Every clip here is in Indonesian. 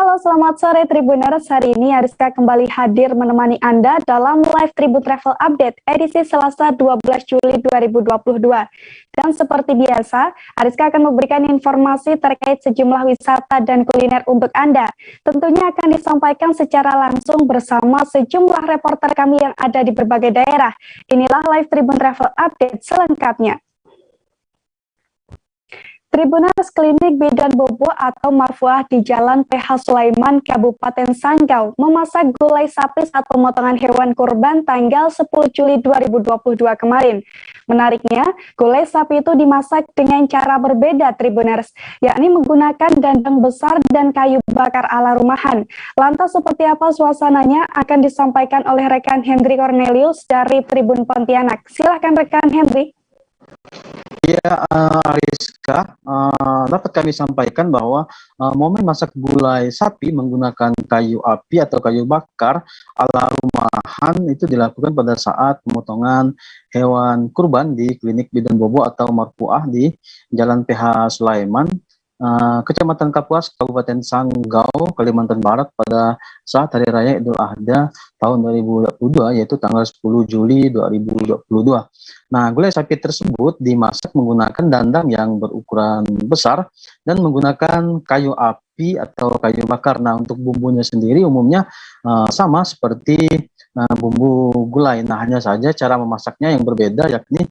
Halo, selamat sore Tribuners. Hari ini Ariska kembali hadir menemani Anda dalam live Tribun Travel Update edisi Selasa 12 Juli 2022. Dan seperti biasa, Ariska akan memberikan informasi terkait sejumlah wisata dan kuliner untuk Anda. Tentunya akan disampaikan secara langsung bersama sejumlah reporter kami yang ada di berbagai daerah. Inilah live Tribun Travel Update selengkapnya. Tribuners Klinik Bidan Bobo atau Marfuah di Jalan PH Sulaiman, Kabupaten Sanggau, memasak gulai sapi saat pemotongan hewan kurban tanggal 10 Juli 2022 kemarin. Menariknya, gulai sapi itu dimasak dengan cara berbeda Tribuners, yakni menggunakan dandang besar dan kayu bakar ala rumahan. Lantas seperti apa suasananya akan disampaikan oleh rekan Hendri Cornelius dari Tribun Pontianak. Silahkan rekan Hendri. Ya, Ariska, dapat kami sampaikan bahwa momen masak gulai sapi menggunakan kayu api atau kayu bakar ala rumahan itu dilakukan pada saat pemotongan hewan kurban di Klinik Bidan Bobo atau Marfuah di Jalan PH Sulaiman, Kecamatan Kapuas, Kabupaten Sanggau, Kalimantan Barat pada saat Hari Raya Idul Adha tahun 2022, yaitu tanggal 10 Juli 2022. Nah, gulai sapi tersebut dimasak menggunakan dandang yang berukuran besar dan menggunakan kayu api atau kayu bakar. Nah, untuk bumbunya sendiri umumnya sama seperti bumbu gulai. Nah, hanya saja cara memasaknya yang berbeda, yakni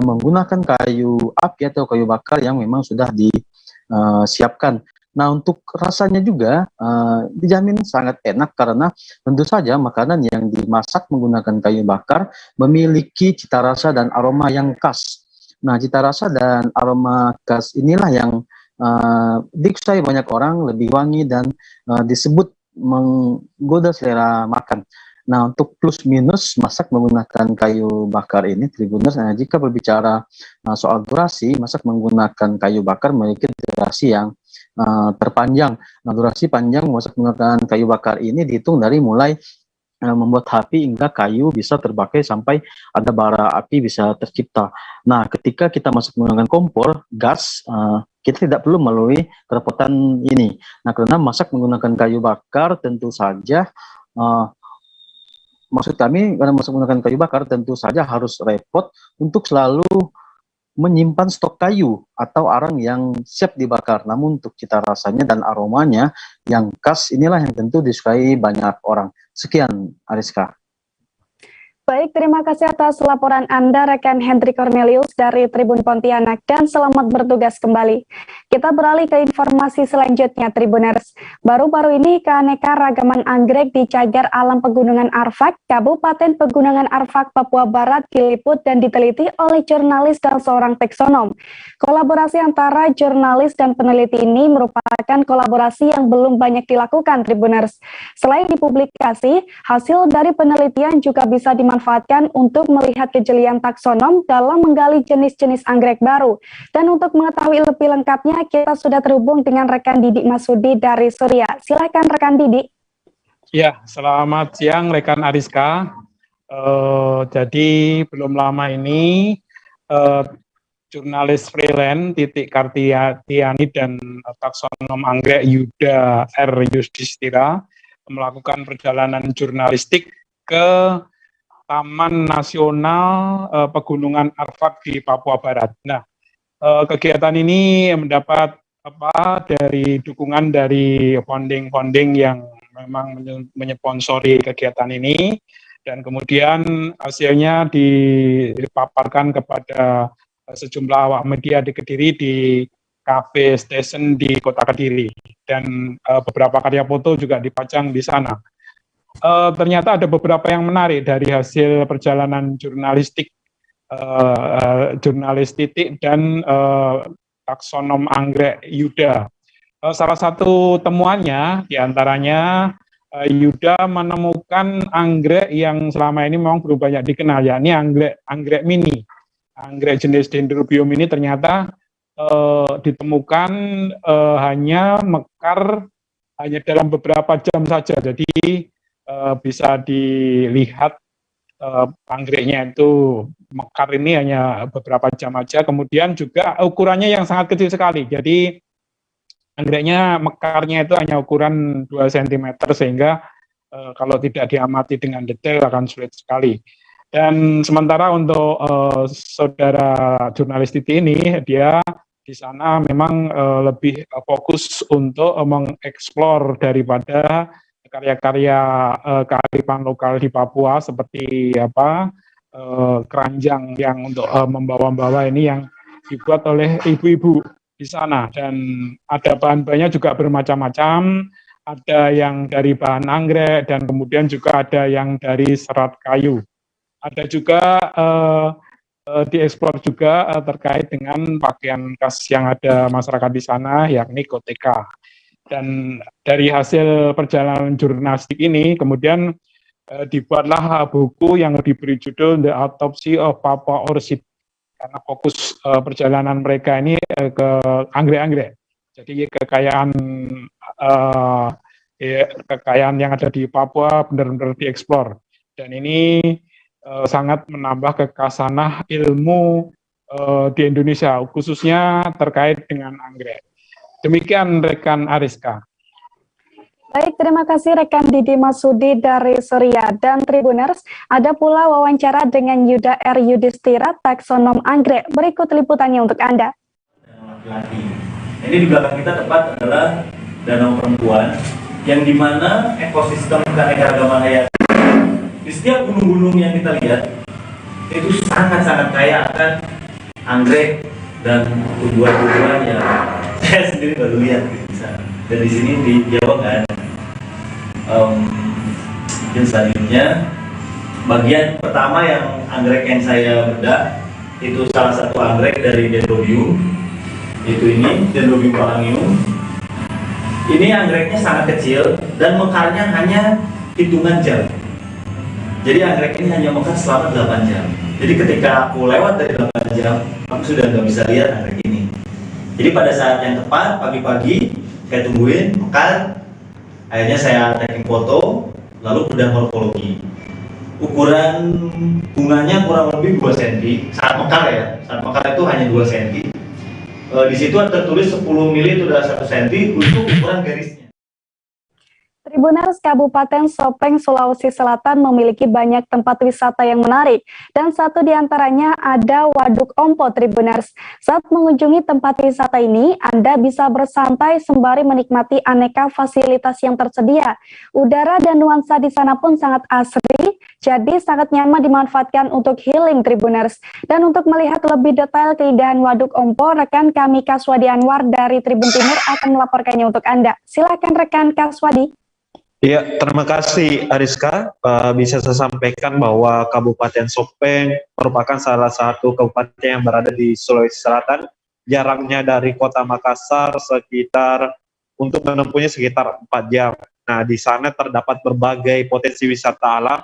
menggunakan kayu api atau kayu bakar yang memang sudah disiapkan. Nah, untuk rasanya juga dijamin sangat enak karena tentu saja makanan yang dimasak menggunakan kayu bakar memiliki cita rasa dan aroma yang khas. Nah, cita rasa dan aroma khas inilah yang disukai banyak orang, lebih wangi dan disebut menggoda selera makan. Nah, untuk plus minus masak menggunakan kayu bakar ini, Tribuners, jika berbicara soal durasi, masak menggunakan kayu bakar memiliki durasi yang terpanjang. Nah, durasi panjang masak menggunakan kayu bakar ini dihitung dari mulai membuat api hingga kayu bisa terbakar sampai ada bara api bisa tercipta. Nah, ketika kita masak menggunakan kompor gas, kita tidak perlu melalui kerepotan ini. Nah, karena masak menggunakan kayu bakar tentu saja maksud kami, karena masak menggunakan kayu bakar tentu saja harus repot untuk selalu menyimpan stok kayu atau arang yang siap dibakar. Namun untuk cita rasanya dan aromanya yang khas inilah yang tentu disukai banyak orang. Sekian, Ariska. Baik, terima kasih atas laporan Anda, rekan Hendri Cornelius dari Tribun Pontianak, dan selamat bertugas kembali. Kita beralih ke informasi selanjutnya, Tribuners. Baru-baru ini, keanekaragaman anggrek di cagar alam Pegunungan Arfak, Kabupaten Pegunungan Arfak, Papua Barat, diliput dan diteliti oleh jurnalis dan seorang taksonom. Kolaborasi antara jurnalis dan peneliti ini merupakan kolaborasi yang belum banyak dilakukan, Tribuners. Selain dipublikasi, hasil dari penelitian juga bisa dimanfaatkan untuk melihat kejelian taksonom dalam menggali jenis-jenis anggrek baru. Dan untuk mengetahui lebih lengkapnya, kita sudah terhubung dengan rekan Didik Masudi dari Surya. Silakan rekan Didik. Ya, selamat siang rekan Ariska. Jadi belum lama ini jurnalis freelance Titik Kartiani dan taksonom anggrek Yuda R. Yudhistira melakukan perjalanan jurnalistik ke Taman Nasional Pegunungan Arfak di Papua Barat. Nah, kegiatan ini mendapat dari dukungan dari funding yang memang menyponsori kegiatan ini, dan kemudian hasilnya dipaparkan kepada sejumlah awak media di Kediri di Cafe Station di Kota Kediri, dan beberapa karya foto juga dipajang di sana. Ternyata ada beberapa yang menarik dari hasil perjalanan jurnalistik jurnalis Titik dan taksonom anggrek Yuda. Salah satu temuannya diantaranya Yuda menemukan anggrek yang selama ini memang belum banyak dikenal, yakni anggrek mini. Anggrek jenis Dendrobium ini ternyata ditemukan hanya mekar hanya dalam beberapa jam saja. Jadi bisa dilihat anggreknya itu mekar ini hanya beberapa jam aja. Kemudian juga ukurannya yang sangat kecil sekali. Jadi Anggreknya mekarnya itu hanya ukuran 2 cm sehingga kalau tidak diamati dengan detail akan sulit sekali. Dan sementara untuk saudara jurnalis Titi ini, dia di sana memang lebih fokus untuk mengeksplor daripada karya-karya kearifan lokal di Papua seperti keranjang yang untuk membawa-bawa ini yang dibuat oleh ibu-ibu di sana, dan ada bahan-bahannya juga bermacam-macam, ada yang dari bahan anggrek dan kemudian juga ada yang dari serat kayu. Ada juga dieksplor juga terkait dengan pakaian khas yang ada masyarakat di sana, yakni koteka. Dan dari hasil perjalanan jurnalistik ini kemudian dibuatlah buku yang diberi judul The Autopsy of Papua Orchid, karena fokus perjalanan mereka ini ke anggrek-anggrek. Jadi kekayaan yang ada di Papua benar-benar dieksplor. Dan ini sangat menambah kekasanah ilmu di Indonesia, khususnya terkait dengan anggrek. Demikian rekan Ariska. Baik, terima kasih rekan Didi Masudi dari Surya. Dan Tribuners, ada pula wawancara dengan Yuda R. Yudhistira, taksonom anggrek. Berikut liputannya untuk Anda. Ini di belakang kita tepat adalah Danau Perempuan, yang dimana ekosistem keanekaragaman hayati di setiap gunung-gunung yang kita lihat itu sangat-sangat kaya akan anggrek dan tumbuhan-tumbuhan yang saya sendiri baru lihat di sana. Dan di sini di Jawa kan. Mungkin selanjutnya bagian pertama yang anggrek yang saya bedah itu salah satu anggrek dari Dendrobium, itu ini Dendrobium palangium. Ini anggreknya sangat kecil dan mekarnya hanya hitungan jam. Jadi anggrek ini hanya mekar selama 8 jam. Jadi ketika aku lewat dari 8 jam, aku sudah nggak bisa lihat anggrek ini. Jadi pada saat yang tepat pagi-pagi saya tungguin mekar. Akhirnya saya taking foto, lalu bedah morfologi. Ukuran bunganya kurang lebih 2 cm. Saat mekar ya, saat mekar itu hanya 2 cm. Di situ tertulis 10 mili itu adalah 1 cm untuk ukuran garisnya. Tribuners, Kabupaten Sopeng, Sulawesi Selatan memiliki banyak tempat wisata yang menarik, dan satu di antaranya ada Waduk Ompo. Tribuners, saat mengunjungi tempat wisata ini, Anda bisa bersantai sembari menikmati aneka fasilitas yang tersedia. Udara dan nuansa di sana pun sangat asri, jadi sangat nyaman dimanfaatkan untuk healing. Tribuners, dan untuk melihat lebih detail keindahan Waduk Ompo, rekan kami Kaswadi Anwar dari Tribun Timur akan melaporkannya untuk Anda. Silakan rekan Kaswadi. Ya, terima kasih Ariska. Bisa saya sampaikan bahwa Kabupaten Sopeng merupakan salah satu kabupaten yang berada di Sulawesi Selatan. Jaraknya dari Kota Makassar untuk menempuhnya sekitar 4 jam. Nah, di sana terdapat berbagai potensi wisata alam,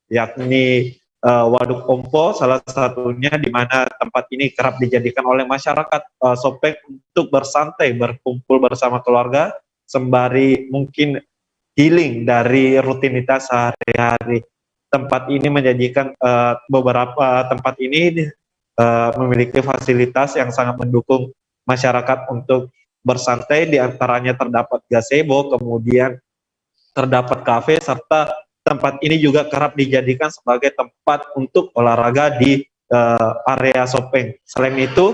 yakni Waduk Ompo salah satunya, di mana tempat ini kerap dijadikan oleh masyarakat Sopeng untuk bersantai, berkumpul bersama keluarga, sembari mungkin healing dari rutinitas sehari-hari. Tempat ini menjanjikan beberapa tempat ini memiliki fasilitas yang sangat mendukung masyarakat untuk bersantai. Di antaranya terdapat gazebo, kemudian terdapat kafe, serta tempat ini juga kerap dijadikan sebagai tempat untuk olahraga di area Sopeng. Selain itu,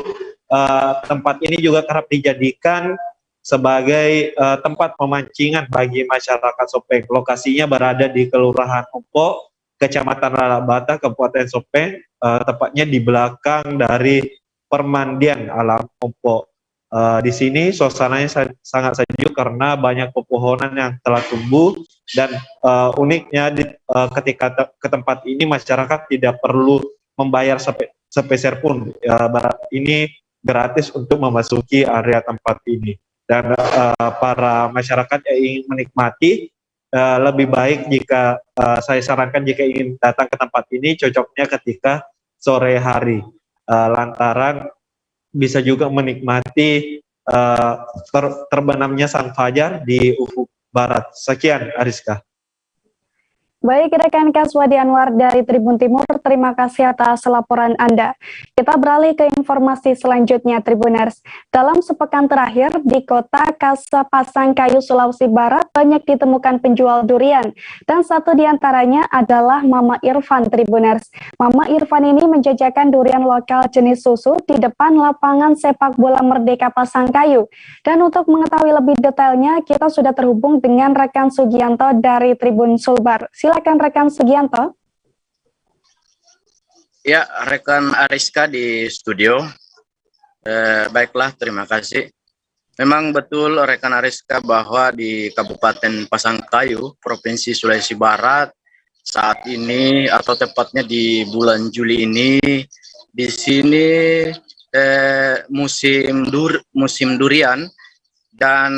tempat ini juga kerap dijadikan sebagai tempat pemancingan bagi masyarakat Sopeng. Lokasinya berada di Kelurahan Ompo, Kecamatan Lalabata, Kabupaten Sopeng, tepatnya di belakang dari Permandian Alam Ompo. Di sini suasananya sangat sejuk karena banyak pepohonan yang telah tumbuh, dan uniknya ketika ke tempat ini masyarakat tidak perlu membayar sepeser pun. Ini gratis untuk memasuki area tempat ini. Dan para masyarakat yang ingin menikmati, lebih baik jika saya sarankan jika ingin datang ke tempat ini, cocoknya ketika sore hari, lantaran bisa juga menikmati terbenamnya sang fajar di ufuk barat. Sekian Ariska. Baik, rekan Kaswadi Anwar dari Tribun Timur, terima kasih atas laporan Anda. Kita beralih ke informasi selanjutnya, Tribuners. Dalam sepekan terakhir, di kota Pasangkayu, Sulawesi Barat, banyak ditemukan penjual durian. Dan satu di antaranya adalah Mama Irfan, Tribuners. Mama Irfan ini menjajakan durian lokal jenis susu di depan lapangan sepak bola Merdeka Pasangkayu. Dan untuk mengetahui lebih detailnya, kita sudah terhubung dengan rekan Sugianto dari Tribun Sulbar. Silakan rekan Sugianto. Ya, rekan Ariska di studio. Baiklah, terima kasih. Memang betul rekan Ariska bahwa di Kabupaten Pasangkayu, Provinsi Sulawesi Barat, saat ini atau tepatnya di bulan Juli ini, di sini musim durian dan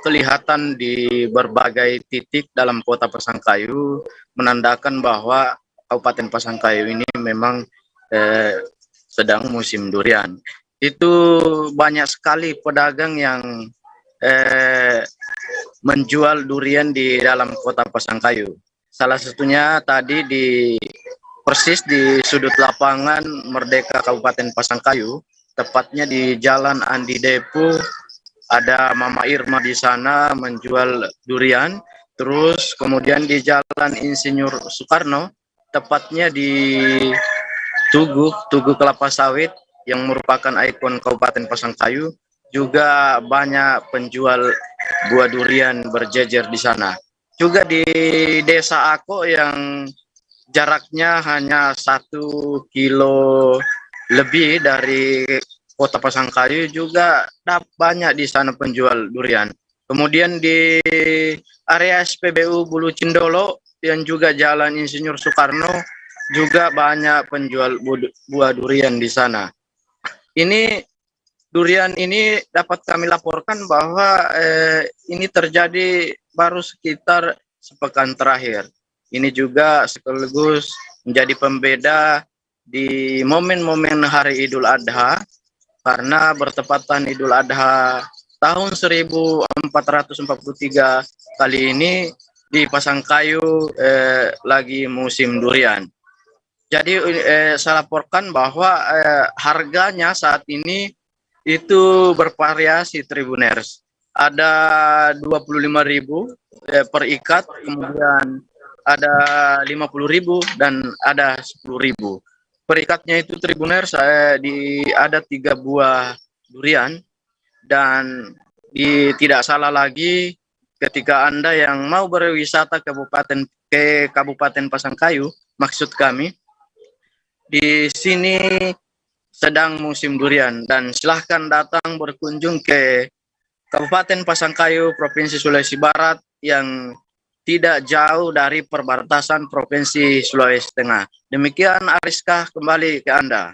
kelihatan di berbagai titik dalam kota Pasangkayu menandakan bahwa Kabupaten Pasangkayu ini memang sedang musim durian. Itu banyak sekali pedagang yang menjual durian di dalam kota Pasangkayu. Salah satunya tadi persis di sudut lapangan Merdeka Kabupaten Pasangkayu, tepatnya di Jalan Andi Depu. Ada Mama Irma di sana menjual durian. Terus kemudian di Jalan Insinyur Soekarno, tepatnya di Tugu Kelapa Sawit yang merupakan ikon Kabupaten Pasangkayu, juga banyak penjual buah durian berjejer di sana. Juga di Desa Ako yang jaraknya hanya 1 kilo lebih dari Kota Pasangkayu, juga banyak di sana penjual durian. Kemudian di area SPBU Bulu Cindolo dan juga Jalan Insinyur Soekarno juga banyak penjual buah durian di sana. Durian ini dapat kami laporkan bahwa ini terjadi baru sekitar sepekan terakhir. Ini juga sekaligus menjadi pembeda di momen-momen Hari Idul Adha, karena bertepatan Idul Adha tahun 1443 kali ini di Pasangkayu lagi musim durian. Jadi saya laporkan bahwa harganya saat ini itu bervariasi, Tribuners. Ada 25.000 per ikat, kemudian ada 50.000 dan ada 10.000. Perikatnya itu, Tribuners, ada 3 buah durian. Dan tidak salah lagi ketika Anda yang mau berwisata ke Kabupaten Pasangkayu, maksud kami, di sini sedang musim durian, dan silahkan datang berkunjung ke Kabupaten Pasangkayu, Provinsi Sulawesi Barat yang tidak jauh dari perbatasan Provinsi Sulawesi Tengah. Demikian, Ariska, kembali ke Anda.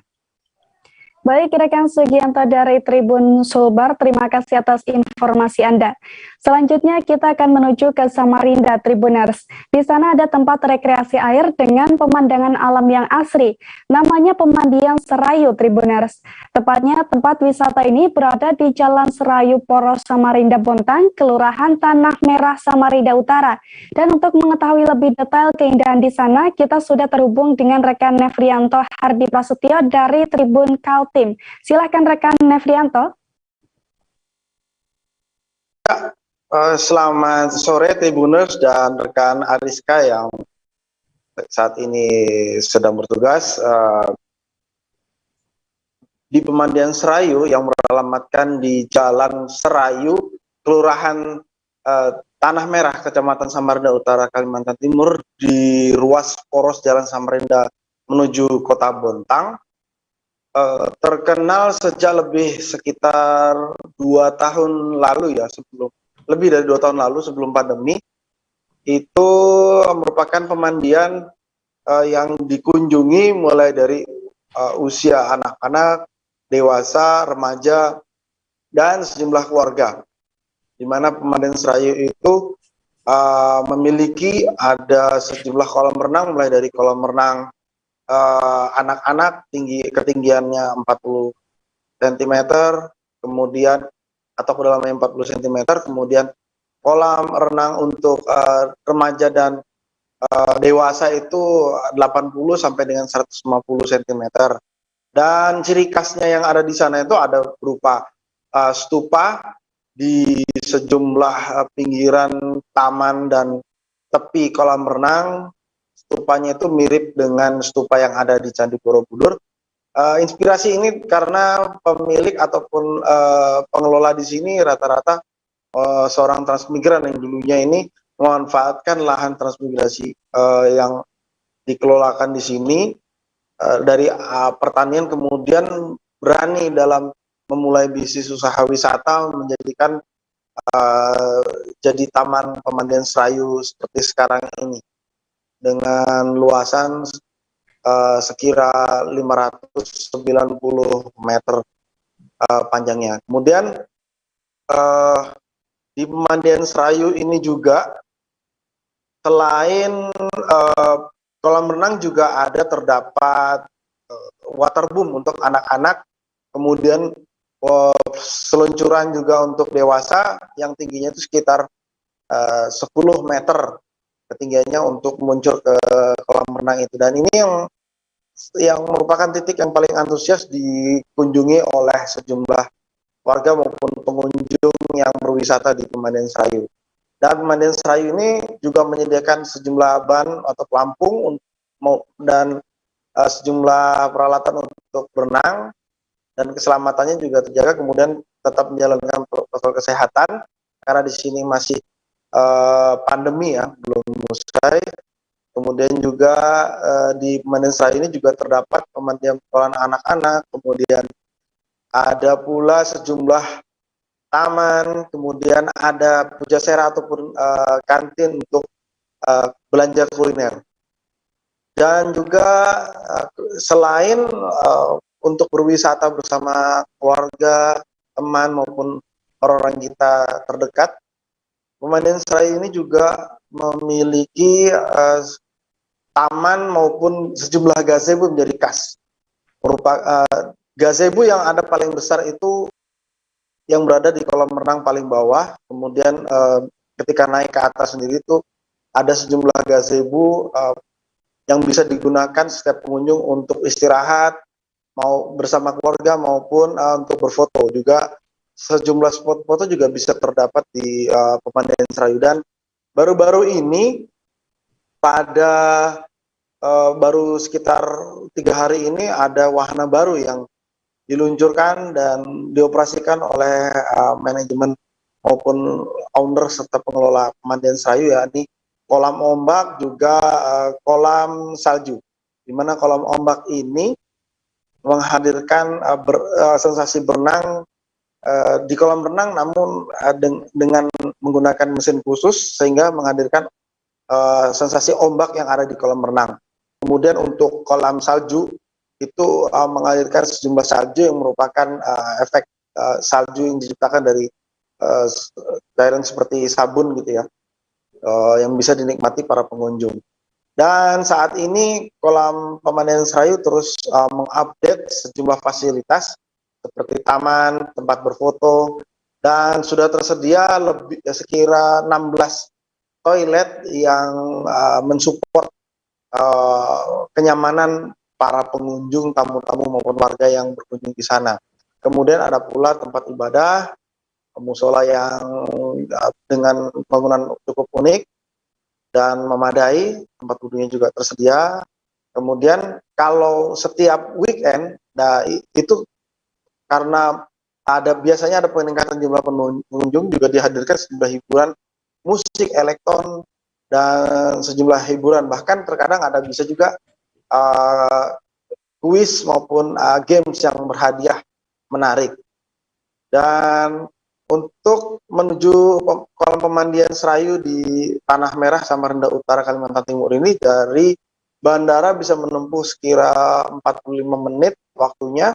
Baik, rekan Sugianto dari Tribun Sulbar, terima kasih atas informasi Anda. Selanjutnya kita akan menuju ke Samarinda, Tribuners. Di sana ada tempat rekreasi air dengan pemandangan alam yang asri. Namanya Pemandian Serayu, Tribuners. Tepatnya tempat wisata ini berada di Jalan Serayu Poros Samarinda Bontang, Kelurahan Tanah Merah Samarinda Utara. Dan untuk mengetahui lebih detail keindahan di sana, kita sudah terhubung dengan rekan Nefrianto Hardi Prasetyo dari Tribun Kaltim. Silakan rekan Nefrianto. Selamat sore Tribuners dan rekan Ariska yang saat ini sedang bertugas di Pemandian Serayu yang beralamatkan di Jalan Serayu, Kelurahan Tanah Merah, Kecamatan Samarinda Utara, Kalimantan Timur, di ruas poros Jalan Samarinda menuju Kota Bontang. Terkenal sejak sekitar 2 tahun lalu ya, lebih dari 2 tahun lalu sebelum pandemi. Itu merupakan pemandian yang dikunjungi mulai dari usia anak-anak, dewasa, remaja, dan sejumlah keluarga. Di mana Pemandian Serayu itu memiliki ada sejumlah kolam renang, mulai dari kolam renang anak-anak ketinggiannya 40 cm, kemudian atau kedalamannya 40 cm, kemudian kolam renang untuk remaja dan dewasa itu 80 sampai dengan 150 cm. Dan ciri khasnya yang ada di sana itu ada berupa stupa di sejumlah pinggiran taman dan tepi kolam renang. Stupanya itu mirip dengan stupa yang ada di Candi Borobudur. Inspirasi ini karena pemilik ataupun pengelola di sini rata-rata seorang transmigran yang dulunya ini memanfaatkan lahan transmigrasi yang dikelolakan di sini dari pertanian, kemudian berani dalam memulai bisnis usaha wisata menjadikan jadi taman pemandian serayu seperti sekarang ini dengan luasan sekira 590 meter panjangnya. Kemudian di pemandian serayu ini juga selain kolam renang juga ada terdapat waterboom untuk anak-anak, kemudian seluncuran juga untuk dewasa yang tingginya itu sekitar 10 meter ketinggiannya untuk meluncur ke kolam renang itu. Dan ini yang merupakan titik yang paling antusias dikunjungi oleh sejumlah warga maupun pengunjung yang berwisata di pemandian serayu. Dan pemandian serayu ini juga menyediakan sejumlah ban atau pelampung dan sejumlah peralatan untuk berenang, dan keselamatannya juga terjaga, kemudian tetap menjalankan protokol kesehatan karena di sini masih pandemi ya, belum usai. Kemudian juga di pemandian serayu ini juga terdapat pemandian anak-anak, kemudian ada pula sejumlah taman, kemudian ada pujasera ataupun kantin untuk belanja kuliner. Dan juga selain untuk berwisata bersama keluarga, teman maupun orang-orang kita terdekat, pemandian serayu ini juga memiliki taman maupun sejumlah gazebo menjadi khas. Gazebo yang ada paling besar itu yang berada di kolam renang paling bawah, kemudian ketika naik ke atas sendiri itu ada sejumlah gazebo yang bisa digunakan setiap pengunjung untuk istirahat, mau bersama keluarga maupun untuk berfoto. Juga sejumlah spot foto juga bisa terdapat di pemandian serayu. Dan baru-baru ini pada baru sekitar 3 hari ini ada wahana baru yang diluncurkan dan dioperasikan oleh manajemen maupun owner serta pengelola pemandian serayu, yakni kolam ombak juga kolam salju, di mana kolam ombak ini menghadirkan sensasi berenang di kolam renang, namun dengan menggunakan mesin khusus sehingga menghadirkan sensasi ombak yang ada di kolam renang. Kemudian untuk kolam salju itu menghadirkan sejumlah salju yang merupakan efek salju yang diciptakan dari cairan seperti sabun gitu ya, yang bisa dinikmati para pengunjung. Dan saat ini kolam pemandian serayu terus mengupdate sejumlah fasilitas seperti taman, tempat berfoto, dan sudah tersedia sekira 16 toilet yang mensupport kenyamanan para pengunjung, tamu-tamu maupun warga yang berkunjung di sana. Kemudian ada pula tempat ibadah, musola yang dengan bangunan cukup unik dan memadai, tempat duduknya juga tersedia. Kemudian kalau setiap weekend, nah itu karena biasanya ada peningkatan jumlah pengunjung, juga dihadirkan sejumlah hiburan musik, elektron, dan sejumlah hiburan. Bahkan terkadang bisa juga kuis maupun games yang berhadiah menarik. Dan untuk menuju kolam pemandian serayu di Tanah Merah, Samarinda Utara, Kalimantan Timur ini, dari bandara bisa menempuh sekira 45 menit waktunya,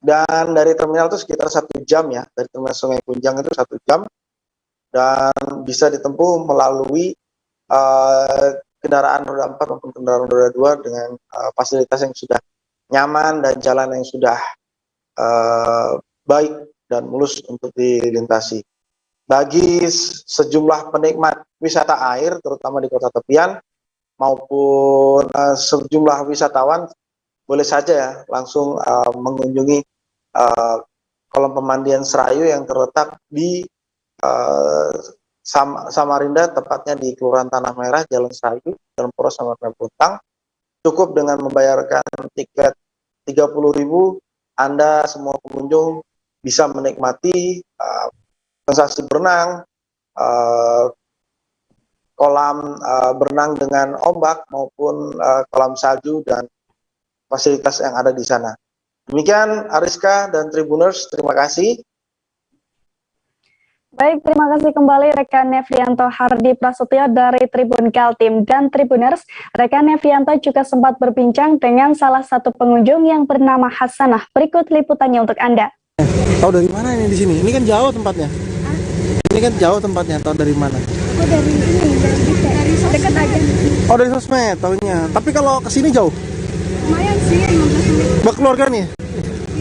dan dari terminal itu sekitar 1 jam ya, dari terminal Sungai Kunjang itu 1 jam, dan bisa ditempuh melalui kendaraan roda 4 maupun kendaraan roda 2 dengan fasilitas yang sudah nyaman dan jalan yang sudah baik dan mulus untuk dilintasi. bagi sejumlah penikmat wisata air, terutama di kota tepian, maupun sejumlah wisatawan, boleh saja ya langsung mengunjungi kolam pemandian Serayu yang terletak di Samarinda, tepatnya di Kelurahan Tanah Merah, Jalan Serayu, Jalan Poros, Samarinda Puntang. Cukup dengan membayarkan tiket 30.000, Anda semua pengunjung bisa menikmati sensasi berenang, kolam berenang dengan ombak maupun kolam salju dan fasilitas yang ada di sana. Demikian Ariska dan Tribuners, terima kasih. Baik, terima kasih kembali rekan Nevianto Hardi Prasetyo dari Tribun Kaltim. Dan Tribuners, rekan Nevianto juga sempat berbincang dengan salah satu pengunjung yang bernama Hasanah. Berikut liputannya untuk Anda. Tahu dari mana ini di sini? Ini kan jauh tempatnya. Ini kan jauh tempatnya. Tahu dari mana? Oh, dari ini, dari dekat aja. Oh, dari sosmed tahunya. Tapi kalau ke sini jauh? Lumayan sih, 15 menit. Berkeluarga nih?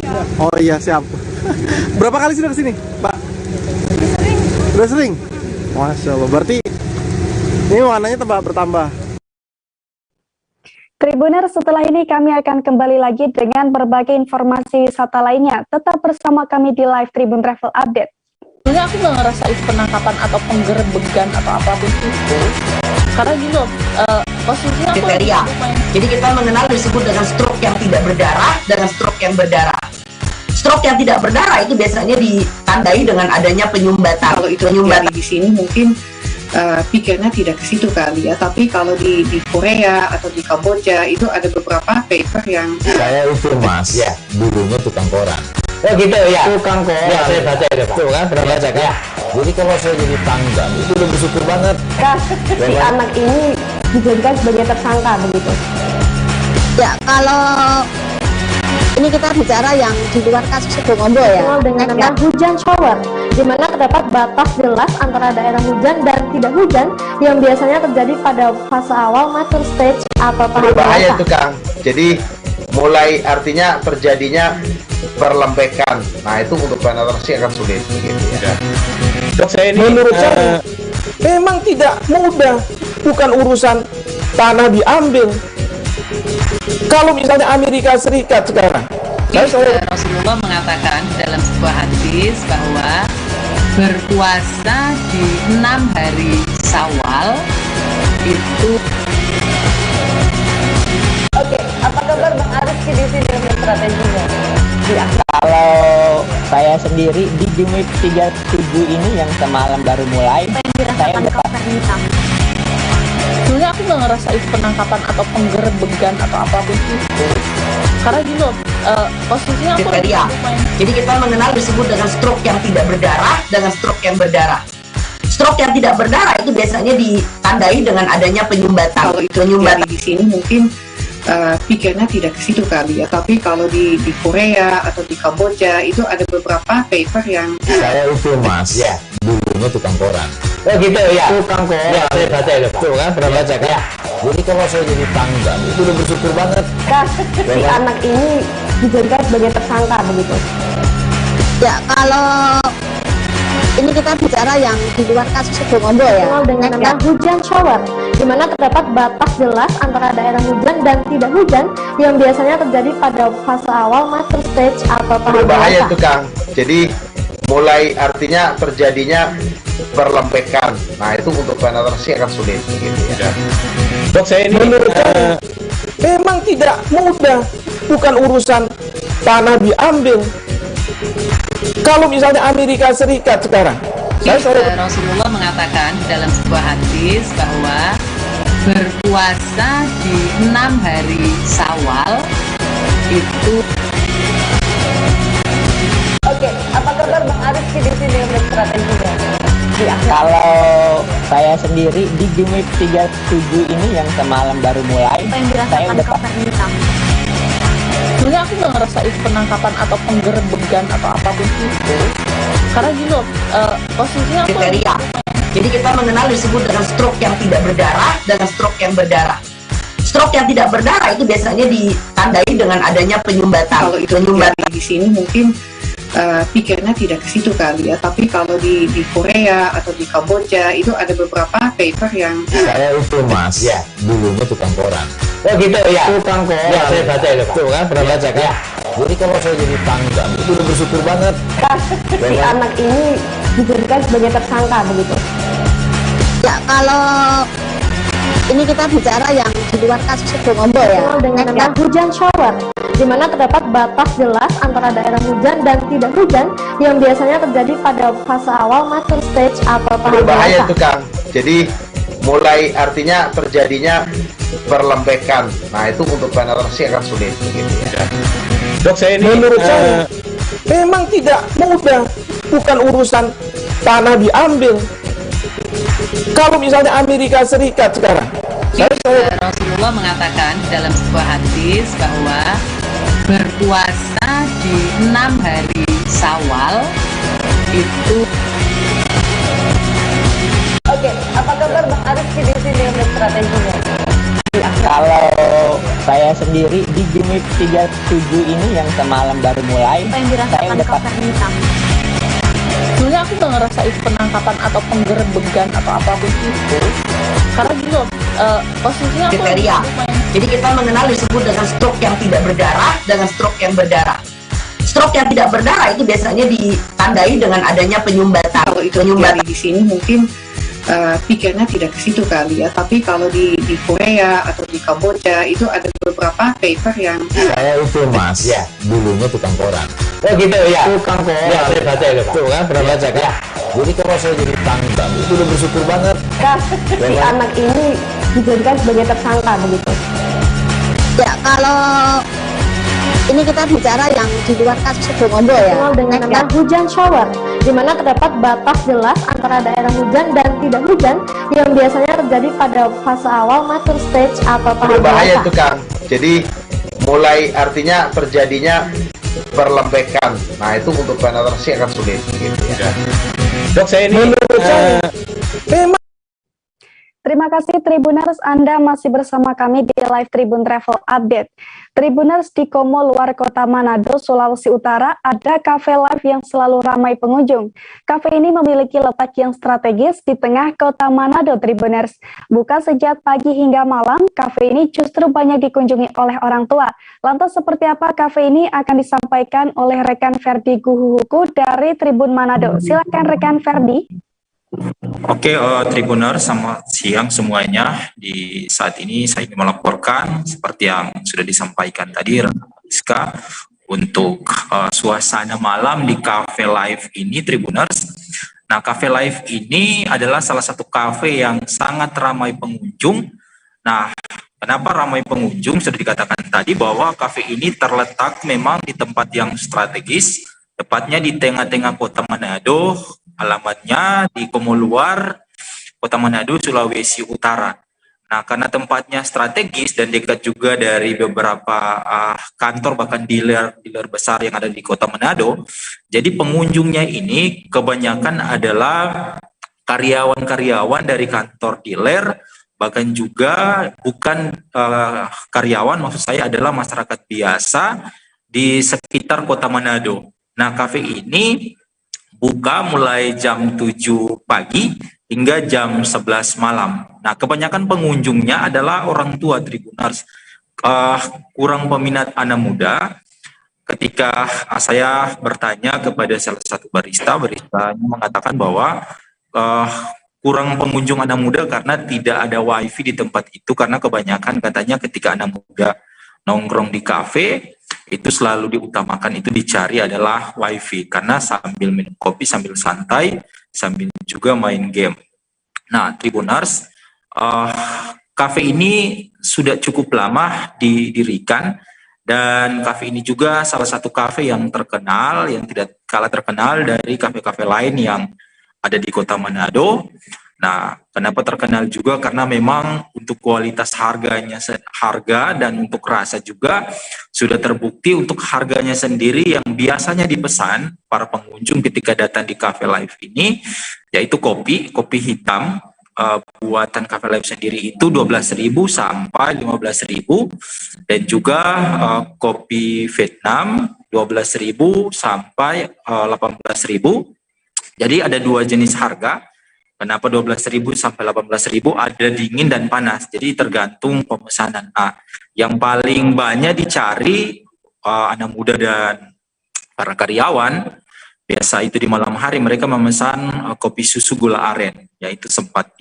Iya. Oh iya, siap. Berapa kali sudah ke sini, Pak? Udah sering? Masya Allah, berarti ini warnanya bertambah. Tribuner, setelah ini kami akan kembali lagi dengan berbagai informasi wisata lainnya. Tetap bersama kami di live Tribun Travel Update. Sebenarnya aku nggak ngerasa itu penangkapan atau penggerebegan atau apapun itu. Karena gini loh, posisinya aku kriteria. Jadi kita mengenal disebut dengan stroke yang tidak berdarah dengan stroke yang berdarah. Stroke yang tidak berdarah itu biasanya ditandai dengan adanya penyumbatan. Kalau itu terjadi di sini mungkin pikirnya tidak ke situ kali ya. Tapi kalau di Korea atau di Kamboja itu ada beberapa paper yang saya itu mas, ya dulunya tukang koran. Oh gitu ya. Tukang koran. Ya saya baca ya Pak. Tuh kan pernah baca kan. Ya. Jadi kalau saya jadi tanggang itu udah bersyukur banget. Si anak ini dijadikan sebagai tersangka begitu. Ya kalau ini kita bicara yang di luar kasus Situbondo ya. Dengan nama hujan shower, di mana terdapat batas jelas antara daerah hujan dan tidak hujan yang biasanya terjadi pada fase awal mature stage atau tahap bahaya itu Kang. Jadi mulai artinya terjadinya perlembekan. Nah itu untuk penetrasi akan sulit gitu ya. Dok, saya ini menurut saya memang tidak mudah, bukan urusan tanah diambil. Kalau misalnya Amerika Serikat sekarang, Rasulullah mengatakan dalam sebuah hadis bahwa berpuasa di 6 hari Syawal itu. Oke, apa kabar Bang Ariski di sini dengan strateginya? Ya, kalau saya sendiri di Jumit 37 ini yang semalam baru mulai, saya udah sebenarnya aku nggak ngerasa itu penangkapan atau penggerebegan atau apapun itu. Karena gini loh, posisinya aku kriteria. Jadi kita mengenal disebut dengan stroke yang tidak berdarah dengan stroke yang berdarah. Stroke yang tidak berdarah itu biasanya ditandai dengan adanya penyumbatan. Kalau itu terjadi di sini mungkin pikirnya tidak ke situ kali ya. Tapi kalau di Korea atau di Kamboja itu ada beberapa paper yang saya itu mas, ya dulunya tukang koran. Oh gitu ya. Tukang koran. Ya saya baca ya Pak. Tuh kan pernah baca kan. Ya. Jadi kalau saya jadi tanggang itu udah bersyukur banget. Si anak ini dijadikan sebagai tersangka begitu. Ya kalau ini kita bicara yang di luar kasus Situbondo ya. Dengan nama hujan shower, di mana terdapat batas jelas antara daerah hujan dan tidak hujan yang biasanya terjadi pada fase awal mature stage atau tahap bahaya itu Kang. Jadi mulai artinya terjadinya perlembekan. Nah itu untuk penetrasi akan sulit gitu ya. Dok, saya ini menurut saya memang tidak mudah, bukan urusan tanah diambil. Kalau misalnya Amerika Serikat sekarang, Rasulullah mengatakan dalam sebuah hadis bahwa berpuasa di 6 hari Syawal itu. Oke, apa kabar Bang Ariski di sini dengan strateginya? Kalau saya sendiri di Jumit 37 ini yang semalam baru mulai, saya udah sebenarnya aku nggak ngerasa itu penangkapan atau penggerebegan atau apapun itu. Karena gini loh, posisinya aku kriteria. Jadi kita mengenal disebut dengan stroke yang tidak berdarah dengan stroke yang berdarah. Stroke yang tidak berdarah itu biasanya ditandai dengan adanya penyumbatan. Kalau itu terjadi di sini mungkin pikirnya tidak ke situ kali ya. Tapi kalau di Korea atau di Kamboja itu ada beberapa paper yang Saya itu mas, ya dulunya tukang koran. Oh gitu ya. Tukang koran. Ya saya baca itu pak. Tuh kan pernah baca kan? Jadi kalau saya jadi tangga itu udah bersyukur banget. Si anak ini dijadikan sebagai tersangka begitu. Ya kalau ini kita bicara yang di luar kasus Sebongombo ya. Dengan nama hujan shower, di mana terdapat batas jelas antara daerah hujan dan tidak hujan yang biasanya terjadi pada fase awal mature stage atau tahap Berbahaya dewasa. itu Kang. Jadi mulai artinya terjadinya perlembekan. Nah itu untuk penetrasi akan sulit gitu ya. Dok, saya ini menurut saya memang tidak mudah, bukan urusan tanah diambil. Kalau misalnya Amerika Serikat sekarang, Rasulullah mengatakan dalam sebuah hadis bahwa berpuasa di 6 hari Syawal itu. Oke, apa kabar Bang Arif di sini untuk strateginya? Kalau saya sendiri di Jumit 37 ini yang semalam baru mulai, Apa yang saya dirasakan udah Kak Fernita? Sebenarnya aku nggak ngerasain penangkapan atau penggerebekan atau apapun itu, karena gini loh, posisinya aku Kriteria. Jadi kita mengenal disebut dengan stroke yang tidak berdarah dengan stroke yang berdarah. Stroke yang tidak berdarah itu biasanya ditandai dengan adanya penyumbatan. kalau itu terjadi di sini mungkin pikirnya tidak ke situ kali ya. Tapi kalau di Korea atau di Kamboja itu ada beberapa paper yang Saya itu mas, ya dulunya tukang koran. Oh gitu ya. Tukang koran. Ya saya baca itu pak. Tuh kan pernah baca kan? Jadi kalau saya jadi tangga itu udah bersyukur banget. Si anak ini dijadikan sebagai tersangka begitu. Ya kalau ini kita bicara yang di luar kasus Sebongombo ya. Dengan nama hujan shower, di mana terdapat batas jelas antara daerah hujan dan tidak hujan yang biasanya terjadi pada fase awal mature stage atau tahap Berbahaya dewasa. itu Kang. Jadi mulai artinya terjadinya perlembekan. Nah itu untuk penetrasi akan sulit gitu ya. Dok, saya ini menurut saya memang. Terima kasih Tribuners, Anda masih bersama kami di Live Tribun Travel Update. Tribuners, di Komo luar kota Manado, Sulawesi Utara, ada kafe live yang selalu ramai pengunjung. Kafe ini memiliki letak yang strategis di tengah kota Manado, Tribuners. Buka sejak pagi hingga malam, kafe ini justru banyak dikunjungi oleh orang tua. Lantas seperti apa kafe ini akan disampaikan oleh rekan Ferdi Guhuhuku dari Tribun Manado. Silakan rekan Ferdi. Oke, Tribuners, selamat siang semuanya. Di saat ini saya ingin melaporkan seperti yang sudah disampaikan tadi Rizka untuk suasana malam di Cafe Live ini, Tribuners. Nah, Cafe Live ini adalah salah satu kafe yang sangat ramai pengunjung. Nah, kenapa ramai pengunjung? Sudah dikatakan tadi bahwa kafe ini terletak memang di tempat yang strategis, tepatnya di tengah-tengah kota Manado. Alamatnya di Komo Luar, Kota Manado, Sulawesi Utara. Nah, karena tempatnya strategis dan dekat juga dari beberapa kantor bahkan dealer besar yang ada di Kota Manado, jadi pengunjungnya ini kebanyakan adalah karyawan-karyawan dari kantor dealer, bahkan juga bukan karyawan, maksud saya adalah masyarakat biasa di sekitar Kota Manado. Nah, kafe ini buka mulai jam 7 pagi hingga jam 11 malam. Nah, kebanyakan pengunjungnya adalah orang tua, Tribuners. Kurang peminat anak muda. Ketika saya bertanya kepada salah satu baristanya mengatakan bahwa kurang pengunjung anak muda karena tidak ada wifi di tempat itu, karena kebanyakan katanya ketika anak muda nongkrong di kafe, itu selalu diutamakan, itu dicari adalah wifi, karena sambil minum kopi, sambil santai, sambil juga main game. Nah, Tribuners, kafe ini sudah cukup lama didirikan, dan kafe ini juga salah satu kafe yang terkenal, yang tidak kalah terkenal dari kafe-kafe lain yang ada di Kota Manado. Nah, kenapa terkenal juga? Karena memang untuk kualitas harga dan untuk rasa juga sudah terbukti untuk harganya sendiri yang biasanya dipesan para pengunjung ketika datang di Cafe Live ini, yaitu kopi hitam buatan Cafe Live sendiri itu 12.000 sampai 15.000, dan juga kopi Vietnam 12.000 sampai 18.000. Jadi ada dua jenis harga. Kenapa 12.000 sampai 18.000? Ada dingin dan panas. Jadi tergantung pemesanan. Yang paling banyak dicari anak muda dan para karyawan, biasa itu di malam hari mereka memesan kopi susu gula aren. Yaitu sempat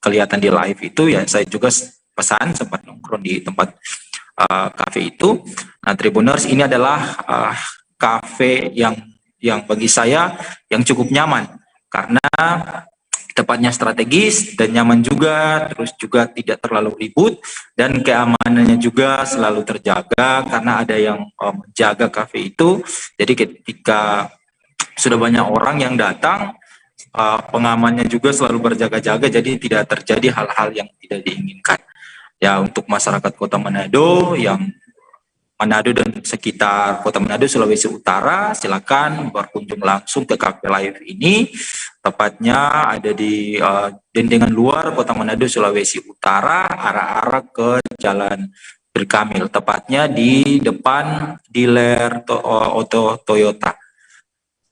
kelihatan di live itu, ya saya juga pesan, sempat nongkrong di tempat kafe itu. Nah, Tribuners, ini adalah kafe yang bagi saya yang cukup nyaman karena tempatnya strategis dan nyaman juga, terus juga tidak terlalu ribut dan keamanannya juga selalu terjaga karena ada yang menjaga kafe itu. Jadi ketika sudah banyak orang yang datang, pengamannya juga selalu berjaga-jaga, jadi tidak terjadi hal-hal yang tidak diinginkan. Ya, untuk masyarakat Kota Manado Manado dan sekitar Kota Manado, Sulawesi Utara, silakan berkunjung langsung ke Cafe Live ini. Tepatnya ada di Dendengan Luar, Kota Manado, Sulawesi Utara, arah-arah ke Jalan Berkamil. Tepatnya di depan dealer Auto Toyota.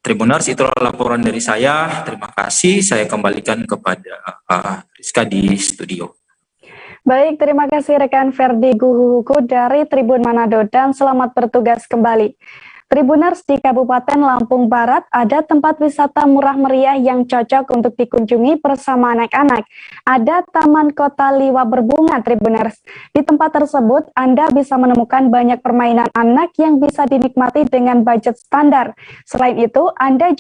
Tribuners, itulah laporan dari saya. Terima kasih. Saya kembalikan kepada Rizka di studio. Baik, terima kasih rekan Ferdi Guhuku dari Tribun Manado dan selamat bertugas kembali. Tribuners, di Kabupaten Lampung Barat ada tempat wisata murah meriah yang cocok untuk dikunjungi bersama anak-anak. Ada Taman Kota Liwa Berbunga, Tribuners. Di tempat tersebut Anda bisa menemukan banyak permainan anak yang bisa dinikmati dengan budget standar. Selain itu, Anda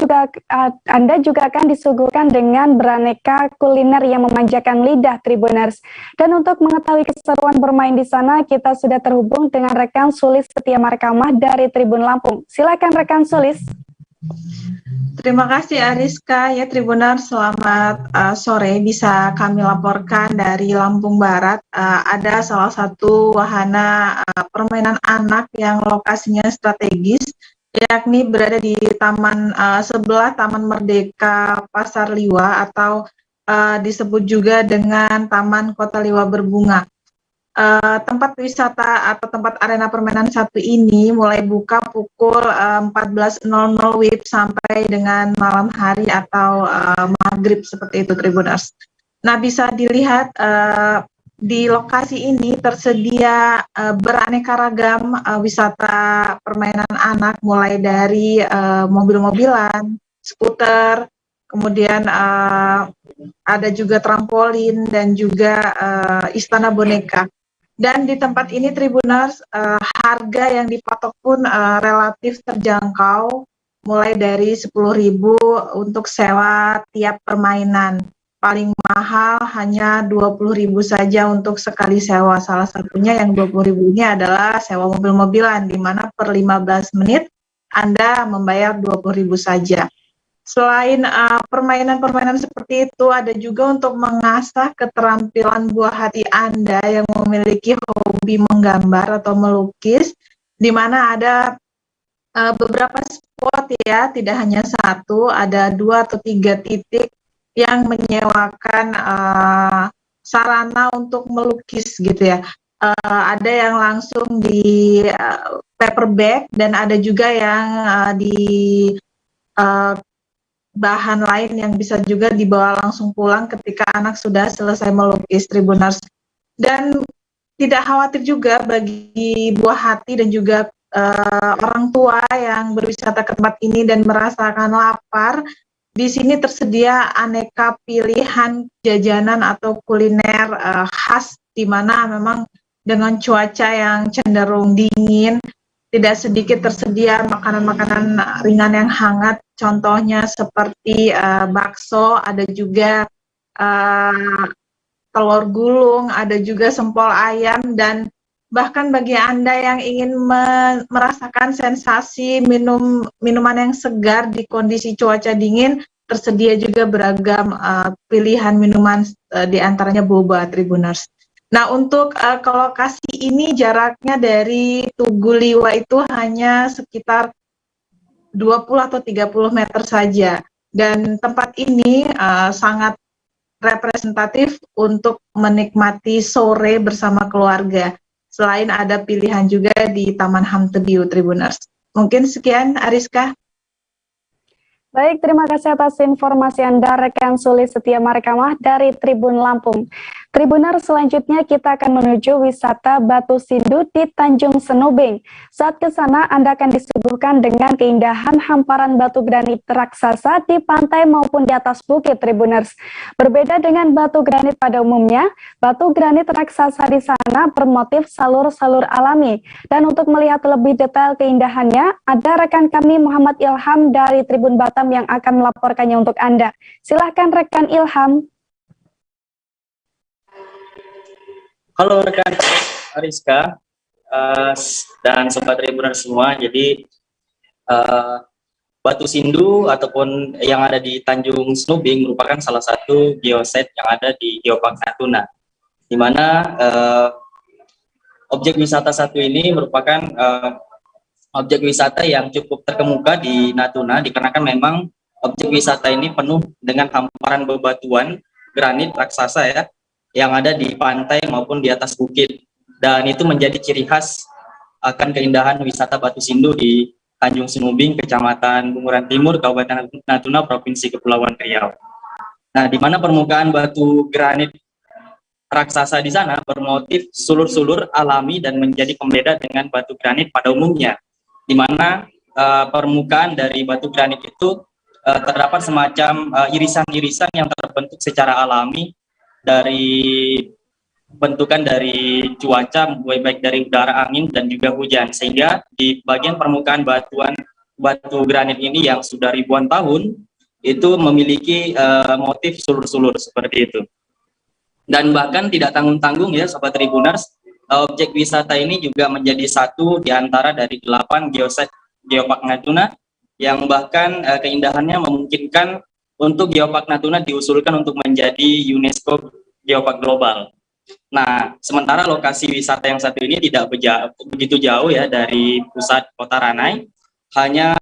juga akan disuguhkan dengan beraneka kuliner yang memanjakan lidah, Tribuners. Dan untuk mengetahui keseruan bermain di sana, kita sudah terhubung dengan rekan Sulis Setia Markamah dari Tribun Lampung. Silakan rekan Sulis. Terima kasih Ariska. Ya, Tribuners, selamat sore. Bisa kami laporkan dari Lampung Barat. Ada salah satu wahana permainan anak yang lokasinya strategis, yakni berada di taman sebelah Taman Merdeka Pasar Liwa atau disebut juga dengan Taman Kota Liwa Berbunga. Tempat wisata atau tempat arena permainan satu ini mulai buka pukul 14.00 WIB sampai dengan malam hari atau maghrib seperti itu, Tribuners. Nah, bisa dilihat di lokasi ini tersedia beraneka ragam wisata permainan anak, mulai dari mobil-mobilan, skuter, kemudian ada juga trampolin dan juga istana boneka. Dan di tempat ini, Tribuners, harga yang dipatok pun relatif terjangkau, mulai dari 10.000 untuk sewa tiap permainan. Paling mahal hanya 20.000 saja untuk sekali sewa. Salah satunya yang 20.000 ini adalah sewa mobil-mobilan, di mana per 15 menit Anda membayar 20.000 saja. Selain permainan-permainan seperti itu, ada juga untuk mengasah keterampilan buah hati Anda yang memiliki hobi menggambar atau melukis, di mana ada beberapa spot, ya, tidak hanya satu, ada 2 atau 3 titik yang menyewakan sarana untuk melukis gitu ya. Ada yang langsung di paper bag dan ada juga yang di bahan lain yang bisa juga dibawa langsung pulang ketika anak sudah selesai melukis, Tribuners. Dan tidak khawatir juga bagi buah hati dan juga orang tua yang berwisata ke tempat ini dan merasakan lapar. Di sini tersedia aneka pilihan jajanan atau kuliner khas, di mana memang dengan cuaca yang cenderung dingin, tidak sedikit tersedia makanan-makanan ringan yang hangat, contohnya seperti bakso, ada juga telur gulung, ada juga sempol ayam, dan bahkan bagi Anda yang ingin merasakan sensasi minuman yang segar di kondisi cuaca dingin, tersedia juga beragam pilihan minuman, di antaranya boba, Tribuners. Nah, untuk ke lokasi ini jaraknya dari Tugu Liwa itu hanya sekitar 20 atau 30 meter saja. Dan tempat ini sangat representatif untuk menikmati sore bersama keluarga. Selain ada pilihan juga di Taman Hamtebiu, Tribuners. Mungkin sekian, Ariska. Baik, terima kasih atas informasi Anda, rekan Suli Setia Marikamah dari Tribun Lampung. Tribuner, selanjutnya kita akan menuju wisata Batu Sindu di Tanjung Senubing. Saat ke sana, Anda akan disuguhkan dengan keindahan hamparan batu granit raksasa di pantai maupun di atas bukit, Tribuners. Berbeda dengan batu granit pada umumnya, batu granit raksasa di sana bermotif salur-salur alami. Dan untuk melihat lebih detail keindahannya, ada rekan kami Muhammad Ilham dari Tribun Batam yang akan melaporkannya untuk Anda. Silahkan rekan Ilham. Halo rekan Ariska dan sobat Tribuner semua. Jadi Batu Sindu ataupun yang ada di Tanjung Senubing merupakan salah satu geoset yang ada di Geopark Natuna, di mana objek wisata satu ini merupakan objek wisata yang cukup terkemuka di Natuna, dikarenakan memang objek wisata ini penuh dengan hamparan bebatuan granit raksasa ya, yang ada di pantai maupun di atas bukit, dan itu menjadi ciri khas akan keindahan wisata Batu Sindu di Tanjung Senubing, Kecamatan Bunguran Timur, Kabupaten Natuna, Provinsi Kepulauan Riau. Nah, di mana permukaan batu granit raksasa di sana bermotif sulur-sulur alami dan menjadi pembeda dengan batu granit pada umumnya, di mana permukaan dari batu granit itu terdapat semacam irisan-irisan yang terbentuk secara alami dari bentukan dari cuaca, baik dari udara, angin, dan juga hujan, sehingga di bagian permukaan batu granit ini yang sudah ribuan tahun itu memiliki motif sulur-sulur seperti itu. Dan bahkan tidak tanggung-tanggung ya Sobat Tribuners, objek wisata ini juga menjadi satu di antara dari 8 geoset Geopark Natuna yang bahkan keindahannya memungkinkan untuk Geopark Natuna diusulkan untuk menjadi UNESCO Geopark Global. Nah, sementara lokasi wisata yang satu ini tidak begitu jauh ya dari pusat Kota Ranai, hanya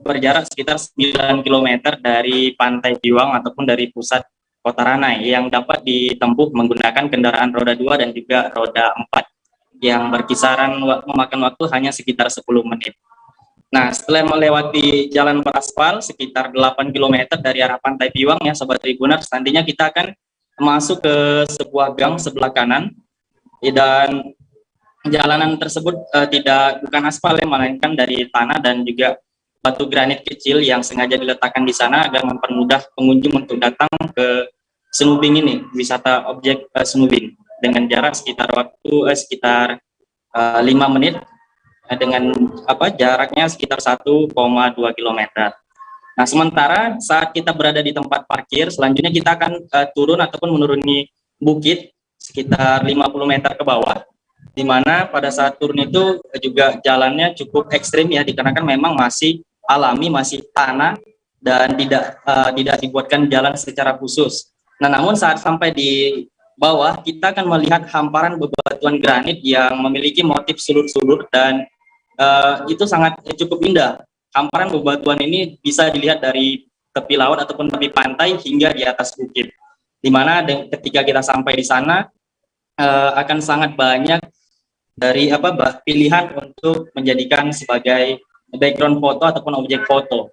berjarak sekitar 9 km dari Pantai Piwang ataupun dari pusat Kota Ranai, yang dapat ditempuh menggunakan kendaraan roda 2 dan juga roda 4 yang berkisaran memakan waktu hanya sekitar 10 menit. Nah, setelah melewati jalan beraspal sekitar 8 km dari arah Pantai Piwang ya Sobat Tribuners, nantinya kita akan masuk ke sebuah gang sebelah kanan, dan jalanan tersebut bukan aspal ya, melainkan dari tanah dan juga batu granit kecil yang sengaja diletakkan di sana agar mempermudah pengunjung untuk datang ke Senubing ini, wisata objek Senubing, dengan jarak sekitar 5 menit dengan jaraknya sekitar 1,2 km. Nah, sementara saat kita berada di tempat parkir, selanjutnya kita akan turun ataupun menuruni bukit sekitar 50 meter ke bawah, di mana pada saat turun itu juga jalannya cukup ekstrim ya, dikarenakan memang masih alami, masih tanah, dan tidak dibuatkan jalan secara khusus. Nah, namun saat sampai di bawah, kita akan melihat hamparan bebatuan granit yang memiliki motif sulur-sulur, dan itu sangat cukup indah. Hamparan bebatuan ini bisa dilihat dari tepi laut ataupun tepi pantai hingga di atas bukit, di mana ketika kita sampai di sana akan sangat banyak dari pilihan untuk menjadikan sebagai background foto ataupun objek foto.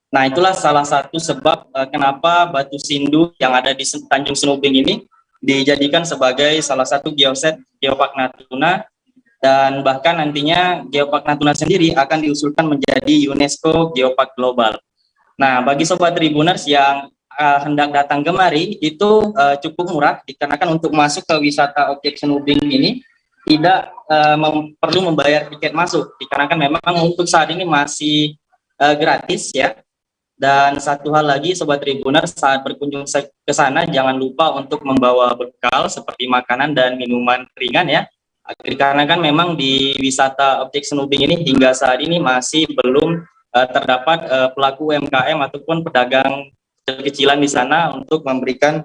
Nah, itulah salah satu sebab kenapa Batu Sindu yang ada di Tanjung Senubing ini dijadikan sebagai salah satu geoset Geopark Natuna, dan bahkan nantinya Geopark Natuna sendiri akan diusulkan menjadi UNESCO Geopark Global. Nah, bagi Sobat Tribuners yang hendak datang kemari, itu cukup murah, dikarenakan untuk masuk ke wisata objek Senubing ini tidak perlu membayar tiket masuk, dikarenakan memang untuk saat ini masih gratis ya. Dan satu hal lagi Sobat Tribuners, saat berkunjung ke sana jangan lupa untuk membawa bekal seperti makanan dan minuman ringan ya, dikarenakan memang di wisata objek Senubing ini hingga saat ini masih belum terdapat pelaku UMKM ataupun pedagang kecil-kecilan di sana untuk memberikan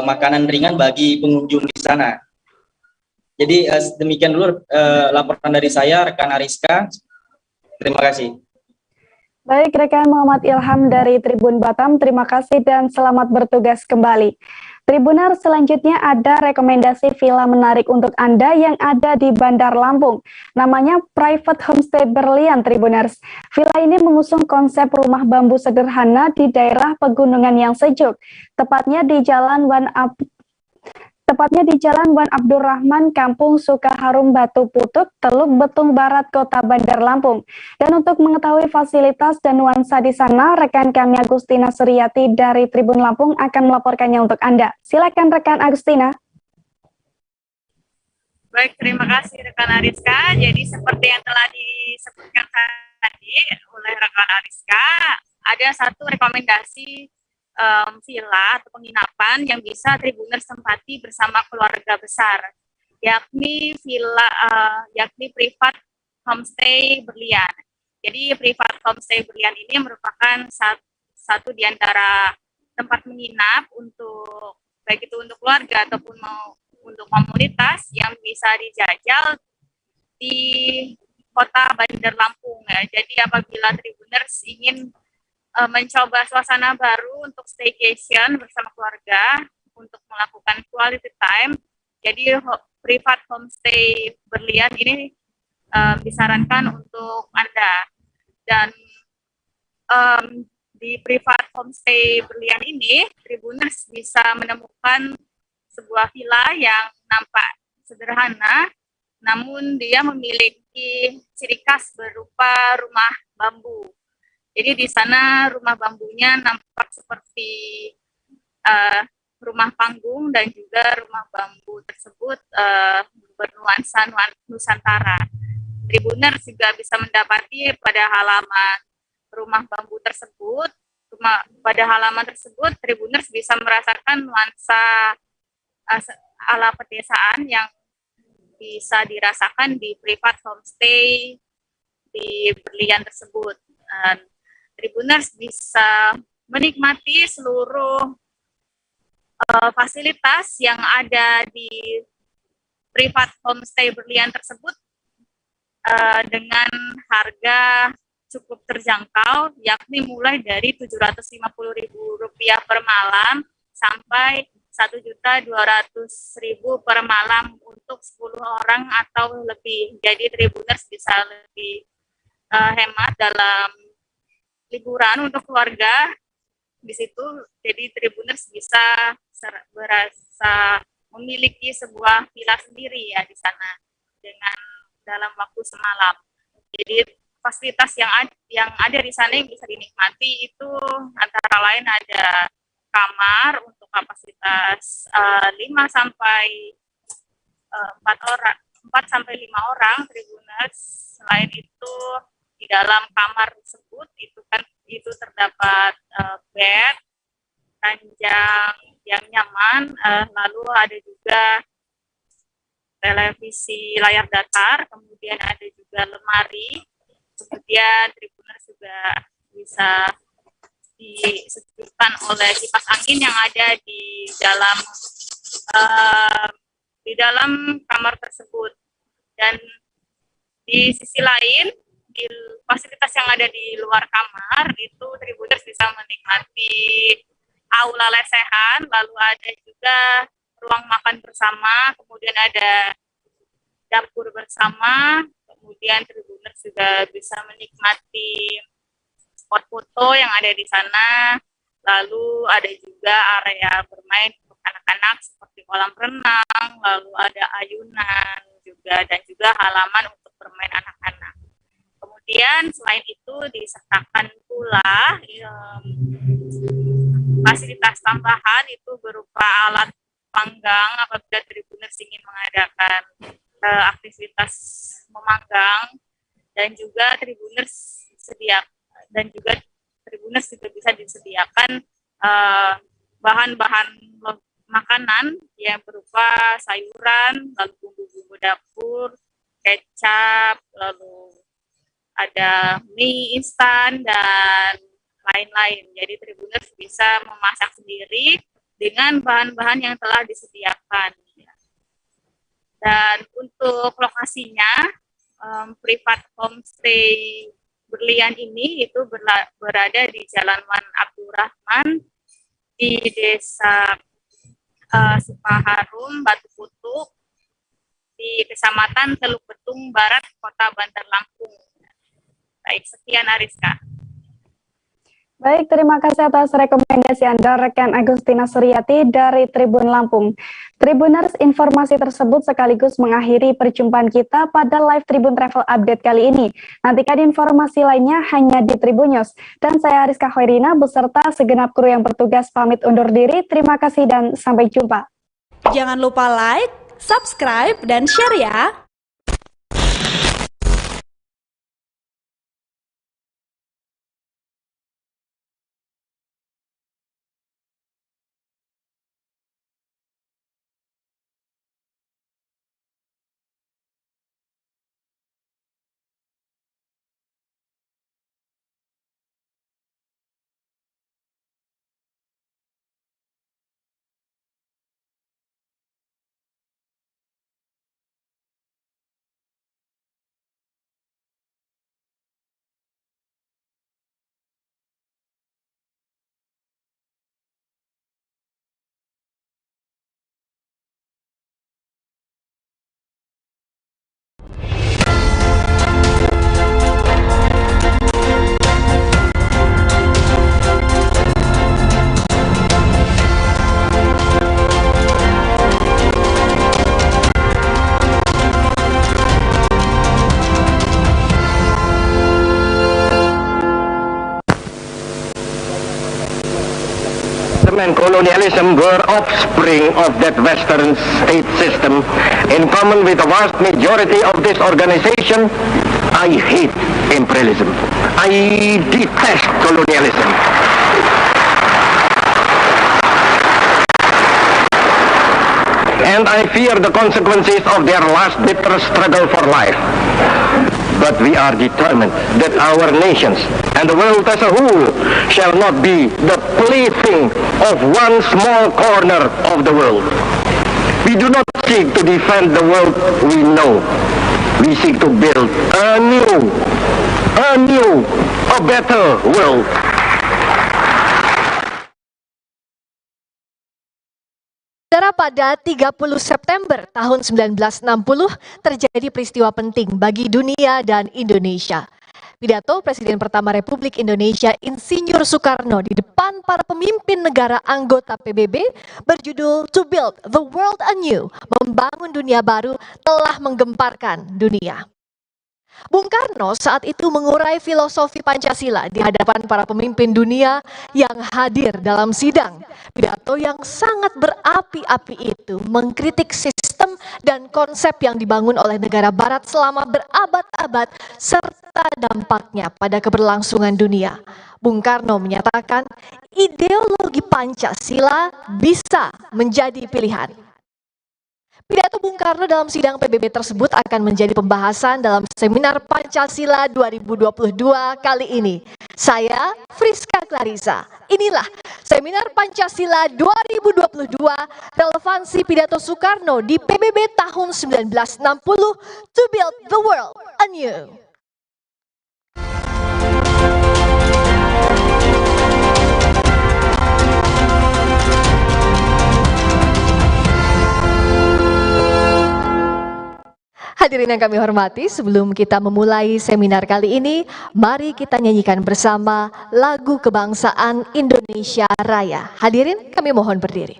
makanan ringan bagi pengunjung di sana. Jadi demikian dulu laporan dari saya, rekan Ariska. Terima kasih. Baik, rekan Muhammad Ilham dari Tribun Batam, terima kasih dan selamat bertugas kembali. Tribuner, selanjutnya ada rekomendasi villa menarik untuk Anda yang ada di Bandar Lampung. Namanya Private Homestay Berlian, Tribuners. Villa ini mengusung konsep rumah bambu sederhana di daerah pegunungan yang sejuk, tepatnya di Jalan Wan Abdurrahman, Kampung Sukaharum Batu Putuk, Teluk Betung Barat, Kota Bandar Lampung. Dan untuk mengetahui fasilitas dan nuansa di sana, rekan kami Agustina Suryati dari Tribun Lampung akan melaporkannya untuk Anda. Silakan rekan Agustina. Baik, terima kasih rekan Ariska. Jadi seperti yang telah disebutkan tadi oleh rekan Ariska, ada satu rekomendasi villa atau penginapan yang bisa Tribuners tempati bersama keluarga besar, yakni Private Homestay Berlian. Jadi Private Homestay Berlian ini merupakan satu di antara tempat menginap untuk baik itu untuk keluarga ataupun untuk komunitas yang bisa dijajal di Kota Bandar Lampung. Ya. Jadi apabila Tribuners ingin mencoba suasana baru untuk staycation bersama keluarga untuk melakukan quality time. Jadi Private Homestay Berlian ini disarankan untuk Anda. Dan di Private Homestay Berlian ini, Tribuners bisa menemukan sebuah villa yang nampak sederhana, namun dia memiliki ciri khas berupa rumah bambu. Jadi di sana rumah bambunya nampak seperti rumah panggung dan juga rumah bambu tersebut bernuansa Nusantara. Tribuners juga bisa mendapati pada halaman rumah bambu tersebut, Tribuners bisa merasakan nuansa ala pedesaan yang bisa dirasakan di Private Homestay di Berlian tersebut. Tribuners bisa menikmati seluruh fasilitas yang ada di Private Homestay Berlian tersebut dengan harga cukup terjangkau, yakni mulai dari Rp750.000 per malam sampai Rp1.200.000 per malam untuk 10 orang atau lebih. Jadi Tribuners bisa lebih hemat dalam liburan untuk keluarga di situ. Jadi Tribuners bisa berasa memiliki sebuah villa sendiri ya di sana dengan dalam waktu semalam. Jadi fasilitas yang ada di sana yang bisa dinikmati itu antara lain ada kamar untuk kapasitas 4 sampai 5 orang Tribuners. Selain itu di dalam kamar tersebut itu terdapat bed, ranjang yang nyaman, lalu ada juga televisi layar datar, kemudian ada juga lemari, kemudian Tribuners juga bisa disejukkan oleh kipas angin yang ada di dalam kamar tersebut. Dan di sisi lain, di fasilitas yang ada di luar kamar itu Tribuners bisa menikmati aula lesehan, lalu ada juga ruang makan bersama, kemudian ada dapur bersama, kemudian Tribuners juga bisa menikmati spot foto yang ada di sana, lalu ada juga area bermain untuk anak-anak seperti kolam renang, lalu ada ayunan juga dan juga halaman untuk bermain anak-anak. Kemudian selain itu disertakan pula fasilitas tambahan itu berupa alat panggang apabila Tribuners ingin mengadakan aktivitas memanggang, dan juga Tribuners juga bisa disediakan bahan-bahan makanan yang berupa sayuran, lalu bumbu-bumbu dapur, kecap, lalu ada mie instan dan lain-lain. Jadi Tribuners bisa memasak sendiri dengan bahan-bahan yang telah disediakan. Dan untuk lokasinya, Private Homestay Berlian ini itu berada di Jalan Wan Abdurrahman di Desa Sukaharum, Batu Kutuk, di Kecamatan Teluk Betung Barat, Kota Bandar Lampung. Baik, sekian Ariska. Baik, terima kasih atas rekomendasi Anda, rekan Agustina Suryati dari Tribun Lampung. Tribuners, informasi tersebut sekaligus mengakhiri perjumpaan kita pada live Tribun Travel Update kali ini. Nantikan informasi lainnya hanya di Tribun News. Dan saya Ariska Khairina beserta segenap kru yang bertugas pamit undur diri. Terima kasih dan sampai jumpa. Jangan lupa like, subscribe, dan share ya. And colonialism were offspring of that Western state system. In common with the vast majority of this organization, I hate imperialism. I detest colonialism. And I fear the consequences of their last bitter struggle for life. But we are determined that our nations and the world as a whole shall not be the plaything of one small corner of the world. We do not seek to defend the world we know. We seek to build a better world. Saudara, pada 30 September tahun 1960 terjadi peristiwa penting bagi dunia dan Indonesia. Pidato Presiden pertama Republik Indonesia Insinyur Soekarno di depan para pemimpin negara anggota PBB berjudul To Build the World Anew, membangun dunia baru, telah menggemparkan dunia. Bung Karno saat itu mengurai filosofi Pancasila di hadapan para pemimpin dunia yang hadir dalam sidang. Pidato yang sangat berapi-api itu mengkritik sistem dan konsep yang dibangun oleh negara barat selama berabad-abad serta dampaknya pada keberlangsungan dunia. Bung Karno menyatakan ideologi Pancasila bisa menjadi pilihan. Pidato Bung Karno dalam sidang PBB tersebut akan menjadi pembahasan dalam seminar Pancasila 2022 kali ini. Saya Friska Clarissa. Inilah seminar Pancasila 2022, relevansi pidato Soekarno di PBB tahun 1960, To Build the World Anew. Hadirin yang kami hormati, sebelum kita memulai seminar kali ini, mari kita nyanyikan bersama lagu kebangsaan Indonesia Raya. Hadirin, kami mohon berdiri.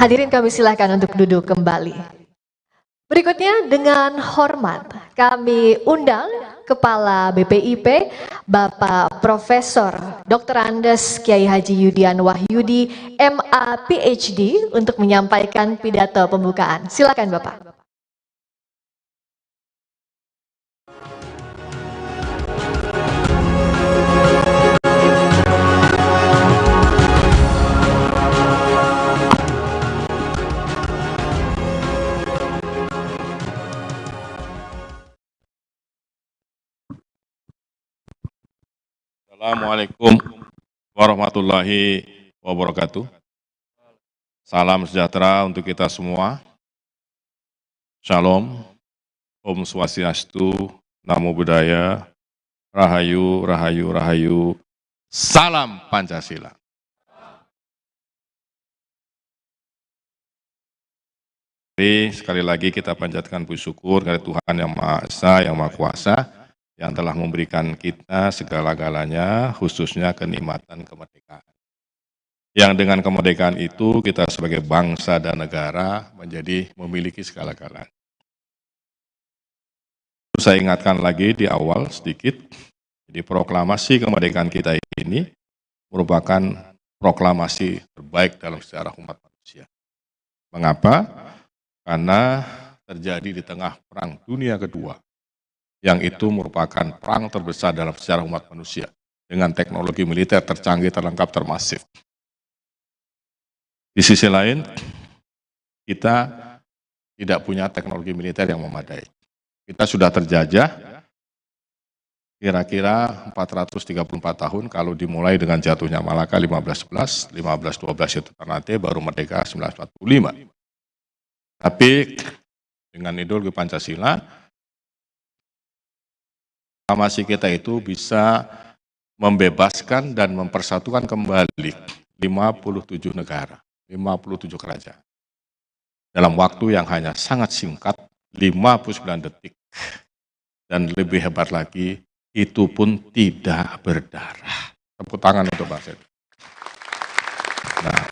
Hadirin kami silakan untuk duduk kembali. Berikutnya dengan hormat kami undang Kepala BPIP Bapak Profesor Dr. Andes Kiai Haji Yudian Wahyudi MA PhD untuk menyampaikan pidato pembukaan. Silakan Bapak. Assalamualaikum warahmatullahi wabarakatuh. Salam sejahtera untuk kita semua. Shalom, Om Swastiastu, Namo Buddhaya, Rahayu, Rahayu, Rahayu, Salam Pancasila. Sekali lagi kita panjatkan puji syukur kepada Tuhan Yang Maha Esa, Yang Maha Kuasa, yang telah memberikan kita segala-galanya, khususnya kenikmatan kemerdekaan. Yang dengan kemerdekaan itu kita sebagai bangsa dan negara menjadi memiliki segala-galanya. Saya ingatkan lagi di awal sedikit, jadi proklamasi kemerdekaan kita ini merupakan proklamasi terbaik dalam sejarah umat manusia. Mengapa? Karena terjadi di tengah Perang Dunia Kedua, yang itu merupakan perang terbesar dalam sejarah umat manusia dengan teknologi militer tercanggih, terlengkap, termasif. Di sisi lain, kita tidak punya teknologi militer yang memadai. Kita sudah terjajah kira-kira 434 tahun kalau dimulai dengan jatuhnya Malaka 1511, 1512 itu Ternate, baru merdeka 1945. Tapi dengan ideologi Pancasila, proklamasi kita itu bisa membebaskan dan mempersatukan kembali 57 negara, 57 kerajaan. Dalam waktu yang hanya sangat singkat, 59 detik. Dan lebih hebat lagi, itu pun tidak berdarah. Tepuk tangan untuk bangsa ini. Nah,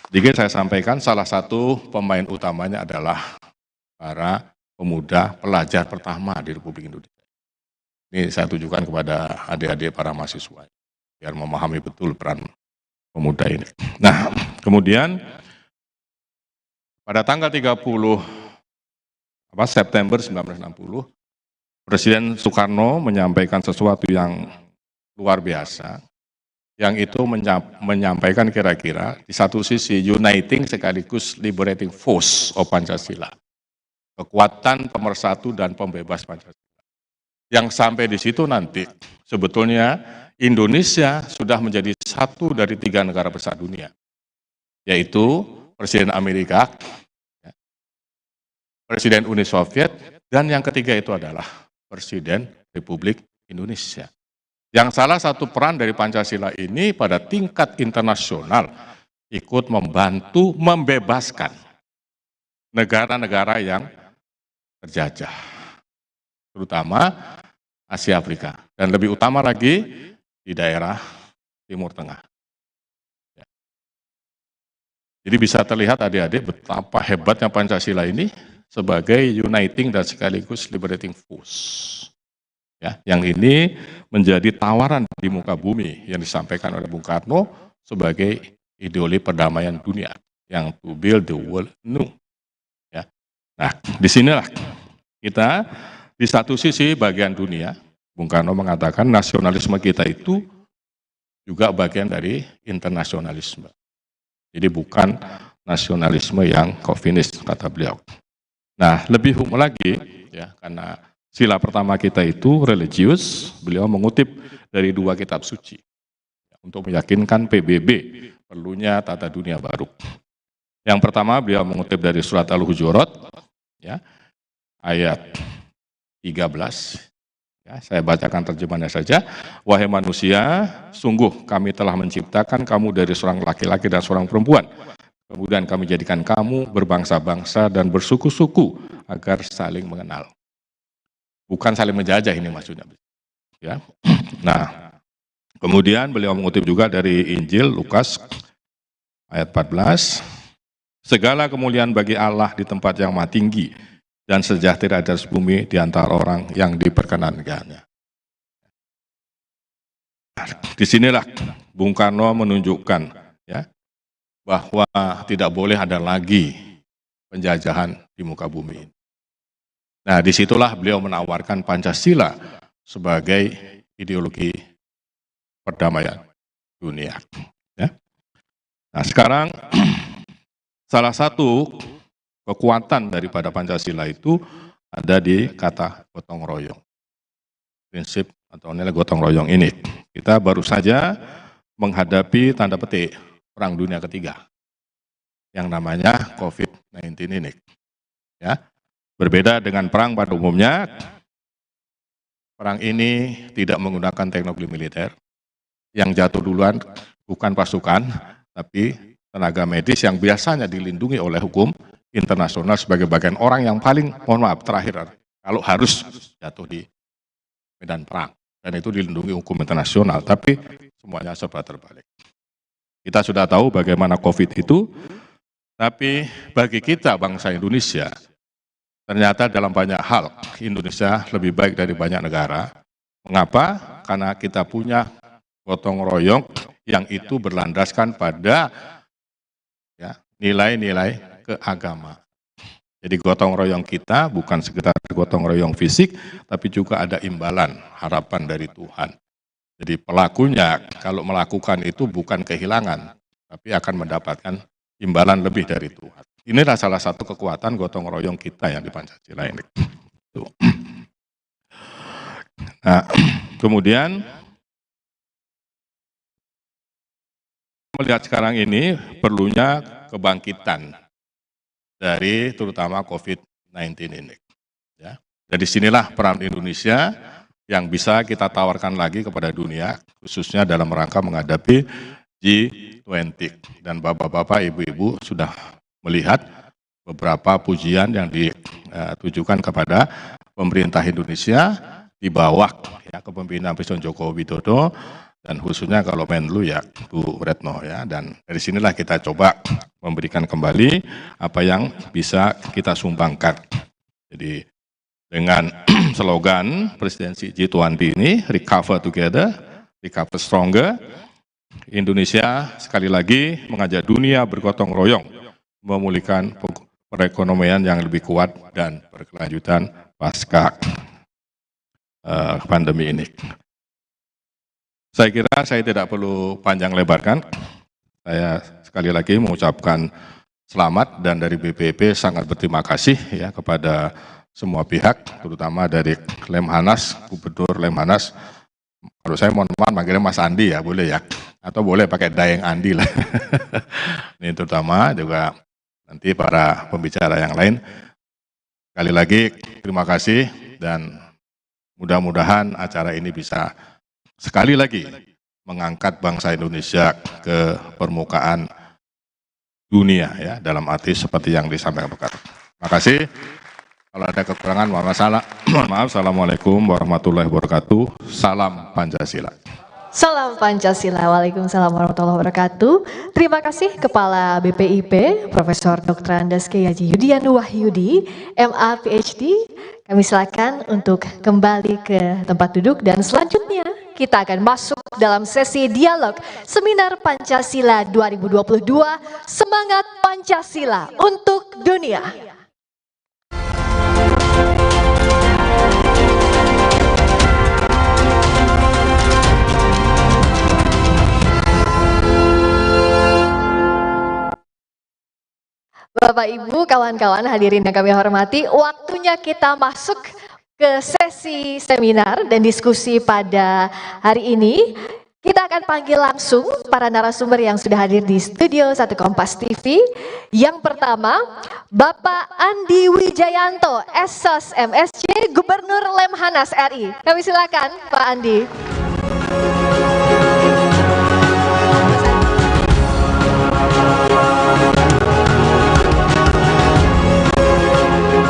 sedikit saya sampaikan, salah satu pemain utamanya adalah para pemuda pelajar pertama di Republik Indonesia. Ini saya tujukan kepada adik-adik para mahasiswa, biar memahami betul peran pemuda ini. Nah, kemudian pada tanggal 30 September 1960, Presiden Soekarno menyampaikan sesuatu yang luar biasa, yang itu menyampaikan kira-kira di satu sisi uniting sekaligus liberating force of Pancasila, kekuatan pemersatu dan pembebas Pancasila. Yang sampai di situ nanti sebetulnya Indonesia sudah menjadi satu dari 3 negara besar dunia, yaitu Presiden Amerika, Presiden Uni Soviet, dan yang ketiga itu adalah Presiden Republik Indonesia. Yang salah satu peran dari Pancasila ini pada tingkat internasional ikut membantu membebaskan negara-negara yang terjajah, terutama Asia Afrika, dan lebih utama lagi di daerah Timur Tengah. Jadi bisa terlihat adik-adik betapa hebatnya Pancasila ini sebagai uniting dan sekaligus liberating force. Ya, yang ini menjadi tawaran di muka bumi yang disampaikan oleh Bung Karno sebagai ideologi perdamaian dunia yang to build the world new. Ya. Nah, disinilah kita di satu sisi bagian dunia, Bung Karno mengatakan nasionalisme kita itu juga bagian dari internasionalisme. Jadi bukan nasionalisme yang kovinis, kata beliau. Nah, lebih umum lagi, ya, karena sila pertama kita itu religius, beliau mengutip dari 2 kitab suci untuk meyakinkan PBB perlunya tata dunia baru. Yang pertama beliau mengutip dari surat Al-Hujurat, ya, ayat 13. Ya, saya bacakan terjemahannya saja. Wahai manusia, sungguh kami telah menciptakan kamu dari seorang laki-laki dan seorang perempuan. Kemudian kami jadikan kamu berbangsa-bangsa dan bersuku-suku agar saling mengenal. Bukan saling menjajah ini maksudnya. Ya. Nah, kemudian beliau mengutip juga dari Injil Lukas ayat 14, segala kemuliaan bagi Allah di tempat yang maha tinggi dan sejahtera di atas bumi di antara orang yang diperkenankannya. Disinilah Bung Karno menunjukkan ya bahwa tidak boleh ada lagi penjajahan di muka bumi. Nah, disitulah beliau menawarkan Pancasila sebagai ideologi perdamaian dunia. Ya. Nah, sekarang salah satu kekuatan daripada Pancasila itu ada di kata gotong royong. Prinsip atau nilai gotong royong ini. Kita baru saja menghadapi tanda petik Perang Dunia Ketiga yang namanya COVID-19 ini. Ya. Berbeda dengan perang pada umumnya, perang ini tidak menggunakan teknologi militer. Yang jatuh duluan bukan pasukan, tapi tenaga medis yang biasanya dilindungi oleh hukum internasional sebagai bagian orang yang paling, mohon maaf, terakhir kalau harus jatuh di medan perang. Dan itu dilindungi hukum internasional, tapi semuanya serba terbalik. Kita sudah tahu bagaimana COVID itu, tapi bagi kita bangsa Indonesia, ternyata dalam banyak hal Indonesia lebih baik dari banyak negara. Mengapa? Karena kita punya gotong royong yang itu berlandaskan pada ya, nilai-nilai keagamaan. Jadi gotong royong kita bukan sekedar gotong royong fisik, tapi juga ada imbalan, harapan dari Tuhan. Jadi pelakunya kalau melakukan itu bukan kehilangan, tapi akan mendapatkan imbalan lebih dari Tuhan. Inilah salah satu kekuatan gotong royong kita yang di Pancasila ini. Nah, kemudian melihat sekarang ini perlunya kebangkitan dari terutama COVID-19 ini. Ya. Dari sinilah peran Indonesia yang bisa kita tawarkan lagi kepada dunia, khususnya dalam rangka menghadapi G20. Dan bapak-bapak, ibu-ibu sudah melihat beberapa pujian yang ditujukan kepada pemerintah Indonesia di bawah ya, kepemimpinan Presiden Joko Widodo dan khususnya kalau Menlu ya Bu Retno ya. Dan dari sinilah kita coba memberikan kembali apa yang bisa kita sumbangkan. Jadi dengan slogan presidensi G20 ini, Recover Together, Recover Stronger, Indonesia sekali lagi mengajak dunia bergotong royong memulihkan perekonomian yang lebih kuat dan berkelanjutan pasca pandemi ini. Saya kira saya tidak perlu panjang lebarkan. Saya sekali lagi mengucapkan selamat dan dari BPIP sangat berterima kasih ya kepada semua pihak, terutama dari Lemhanas, Gubernur Lemhanas. Kalau saya mohon maaf manggilnya Mas Andi ya, boleh ya? Atau boleh pakai Dayeng Andi lah. Ini terutama juga nanti para pembicara yang lain. Sekali lagi terima kasih dan mudah-mudahan acara ini bisa sekali lagi mengangkat bangsa Indonesia ke permukaan dunia ya, dalam arti seperti yang disampaikan Pak Karno. Terima kasih. Kalau ada kekurangan mohon maaf. Assalamualaikum warahmatullahi wabarakatuh. Salam Pancasila. Salam Pancasila. Waalaikumsalam warahmatullahi wabarakatuh. Terima kasih Kepala BPIP Profesor Dr. Andes Kiai Haji Yudian Wahyudi, MA PhD. Kami silakan untuk kembali ke tempat duduk dan selanjutnya kita akan masuk dalam sesi dialog Seminar Pancasila 2022 Semangat Pancasila untuk Dunia. Bapak, Ibu, kawan-kawan hadirin yang kami hormati, waktunya kita masuk ke sesi seminar dan diskusi pada hari ini. Kita akan panggil langsung para narasumber yang sudah hadir di studio 1 Kompas TV. Yang pertama, Bapak Andi Wijayanto, Esos MSc, Gubernur Lemhanas RI. Kami silakan Pak Andi.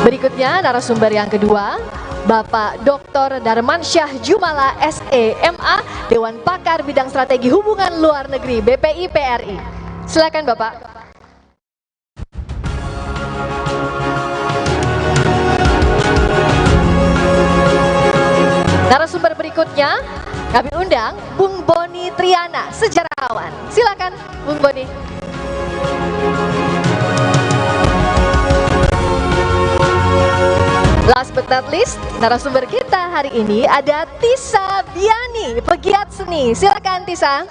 Berikutnya narasumber yang kedua, Bapak Dr. Darmansyah Jumala SE MA, Dewan Pakar Bidang Strategi Hubungan Luar Negeri BPIP RI. Silakan Bapak. Narasumber berikutnya kami undang Bung Boni Triana, sejarawan. Silakan Bung Boni. Last but not least, narasumber kita hari ini ada Tisa Biani, pegiat seni. Silakan Tisa.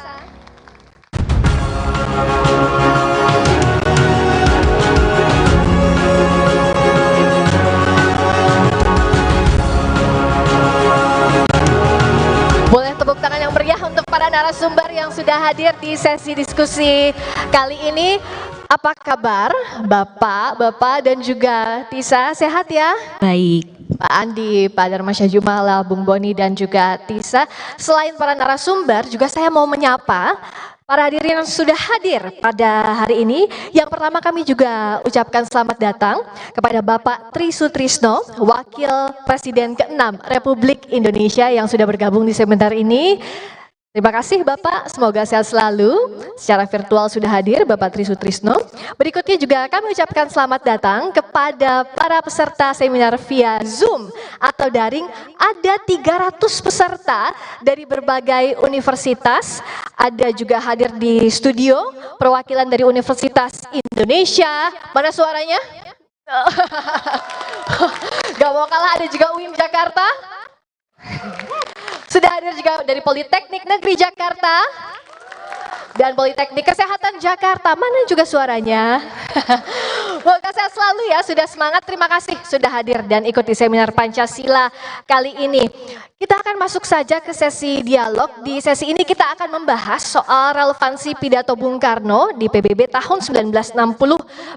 Boleh tepuk tangan yang meriah untuk para narasumber yang sudah hadir di sesi diskusi kali ini. Apa kabar Bapak dan juga Tisa, sehat ya? Baik. Pak Andi, Pak Darmasya Jumala, Bung Boni dan juga Tisa. Selain para narasumber, juga saya mau menyapa para hadirin yang sudah hadir pada hari ini. Yang pertama kami juga ucapkan selamat datang kepada Bapak Tri Sutrisno, Wakil Presiden ke-6 Republik Indonesia yang sudah bergabung di seminar ini. Terima kasih Bapak, semoga sehat selalu. Secara virtual sudah hadir Bapak Tri Sutrisno. Berikutnya juga kami ucapkan selamat datang kepada para peserta seminar via Zoom atau daring. Ada 300 peserta dari berbagai universitas. Ada juga hadir di studio perwakilan dari Universitas Indonesia. Mana suaranya? Gak mau kalah, ada juga UIN Jakarta. Sudah hadir juga dari Politeknik Negeri Jakarta dan Politeknik Kesehatan Jakarta. Mana juga suaranya? Semoga sehat selalu ya, sudah semangat. Terima kasih sudah hadir dan ikuti seminar Pancasila kali ini. Kita akan masuk saja ke sesi dialog. Di sesi ini kita akan membahas soal relevansi pidato Bung Karno di PBB tahun 1960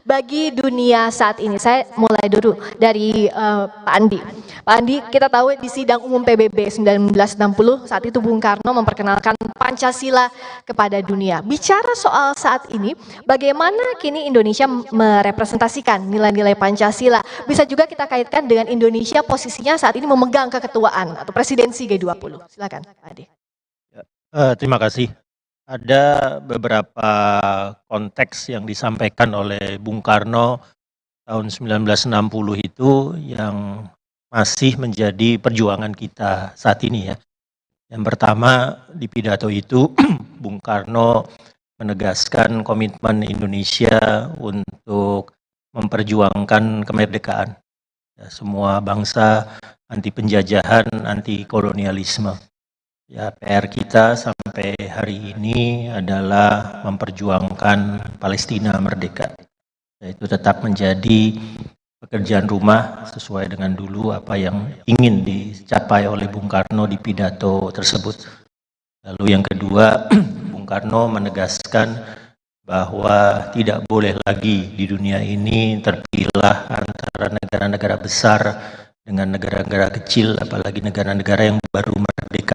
bagi dunia saat ini. Saya mulai dulu dari Pak Andi. Pak Andi, kita tahu di sidang umum PBB 1960 saat itu Bung Karno memperkenalkan Pancasila kepada dunia. Bicara soal saat ini, bagaimana kini Indonesia merepresentasikan nilai-nilai Pancasila? Bisa juga kita kaitkan dengan Indonesia posisinya saat ini memegang keketuaan atau presidensi G20. Silakan, Pak Adi. Terima kasih. Ada beberapa konteks yang disampaikan oleh Bung Karno tahun 1960 itu yang masih menjadi perjuangan kita saat ini ya. Yang pertama di pidato itu Bung Karno menegaskan komitmen Indonesia untuk memperjuangkan kemerdekaan. Ya, semua bangsa, anti penjajahan, anti kolonialisme. Ya, PR kita sampai hari ini adalah memperjuangkan Palestina merdeka. Ya, itu tetap menjadi pekerjaan rumah sesuai dengan dulu apa yang ingin dicapai oleh Bung Karno di pidato tersebut. Lalu yang kedua, Bung Karno menegaskan bahwa tidak boleh lagi di dunia ini terpilah antara negara-negara besar dengan negara-negara kecil, apalagi negara-negara yang baru merdeka.